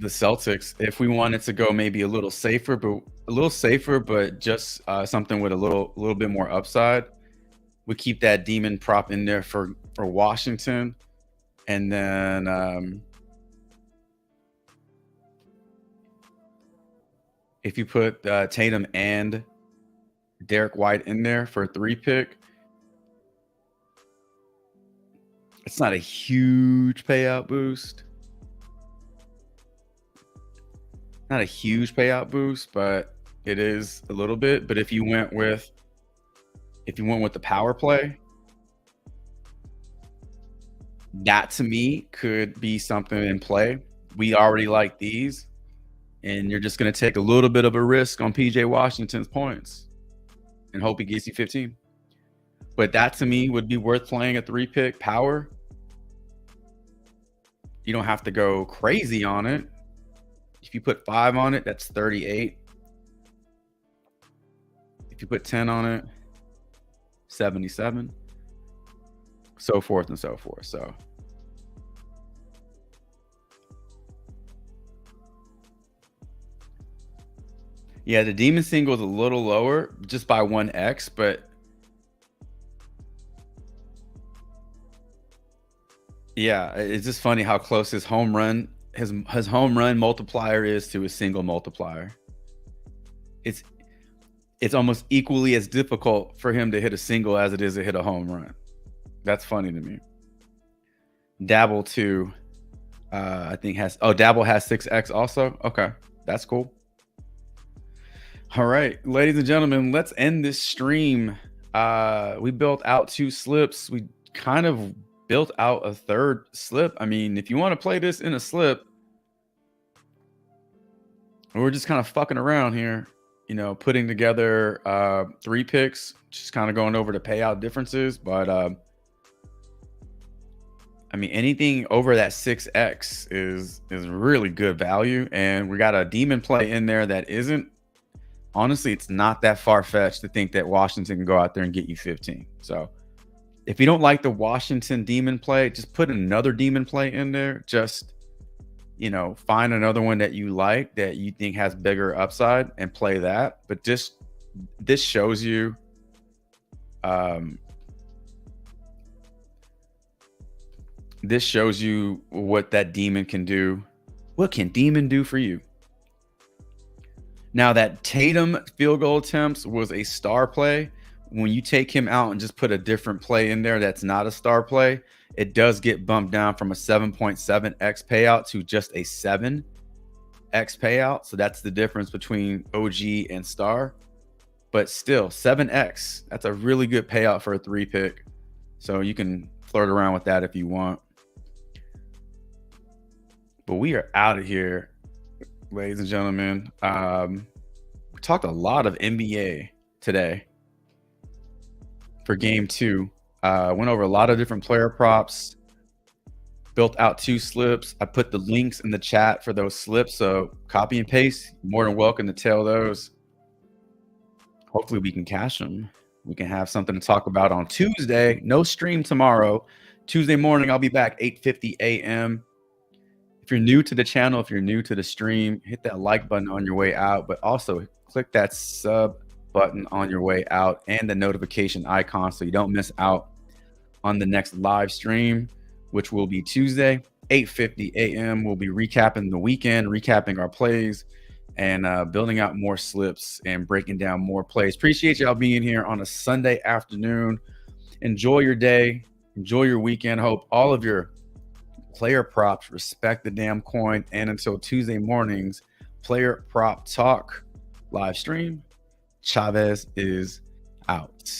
Celtics. If we wanted to go maybe a little safer, but just something with a little bit more upside, we keep that demon prop in there for Washington, and then if you put Tatum and Derek White in there for a 3 pick, it's not a huge payout boost. Not a huge payout boost, but it is a little bit. But if you went with the power play, that to me could be something in play. We already like these. and you're just going to take a little bit of a risk on PJ Washington's points and hope he gets you 15. But that to me would be worth playing a 3-pick power. You don't have to go crazy on it. If you put 5 on it, that's 38. If you put 10 on it, 77. So forth and so forth. So yeah, the demon single is a little lower just by 1x, but yeah, it's just funny how close his home run home run multiplier is to his single multiplier. It's almost equally as difficult for him to hit a single as it is to hit a home run. That's funny to me. Dabble 2, I think Dabble has 6x also. Okay, that's cool. All right, ladies and gentlemen, let's end this stream. We built out 2 slips. We kind of built out a 3rd slip. I mean, if you want to play this in a slip, we're just kind of fucking around here, you know, putting together 3 picks, just kind of going over the payout differences. But I mean, anything over that 6x is really good value. And we got a demon play in there that isn't, honestly, it's not that far-fetched to think that Washington can go out there and get you 15. So if you don't like the Washington demon play, just put another demon play in there. Just, you know, find another one that you like, that you think has bigger upside, and play that. But this shows you this shows you what that demon can do. What can demon do for you? Now, that Tatum field goal attempts was a star play. When you take him out and just put a different play in there that's not a star play, it does get bumped down from a 7.7x payout to just a 7x payout. So that's the difference between OG and star. But still, 7x, that's a really good payout for a 3-pick. So you can flirt around with that if you want. But we are out of here, ladies and gentlemen. We talked a lot of NBA today for game 2. Went over a lot of different player props, built out 2 slips. I put the links in the chat for those slips, so copy and paste. You're more than welcome to tell those. Hopefully we can cash them. We can have something to talk about on Tuesday. No stream tomorrow. Tuesday morning, I'll be back 8:50 a.m. If you're new to the channel, if you're new to the stream, hit that like button on your way out, but also click that sub button on your way out and the notification icon so you don't miss out on the next live stream, which will be Tuesday, 8:50 a.m. We'll be recapping the weekend, recapping our plays, and building out more slips and breaking down more plays. Appreciate y'all being here on a Sunday afternoon. Enjoy your day. Enjoy your weekend. Hope all of your player props respect the damn coin. And until Tuesday morning's player prop talk live stream, Chavez is out.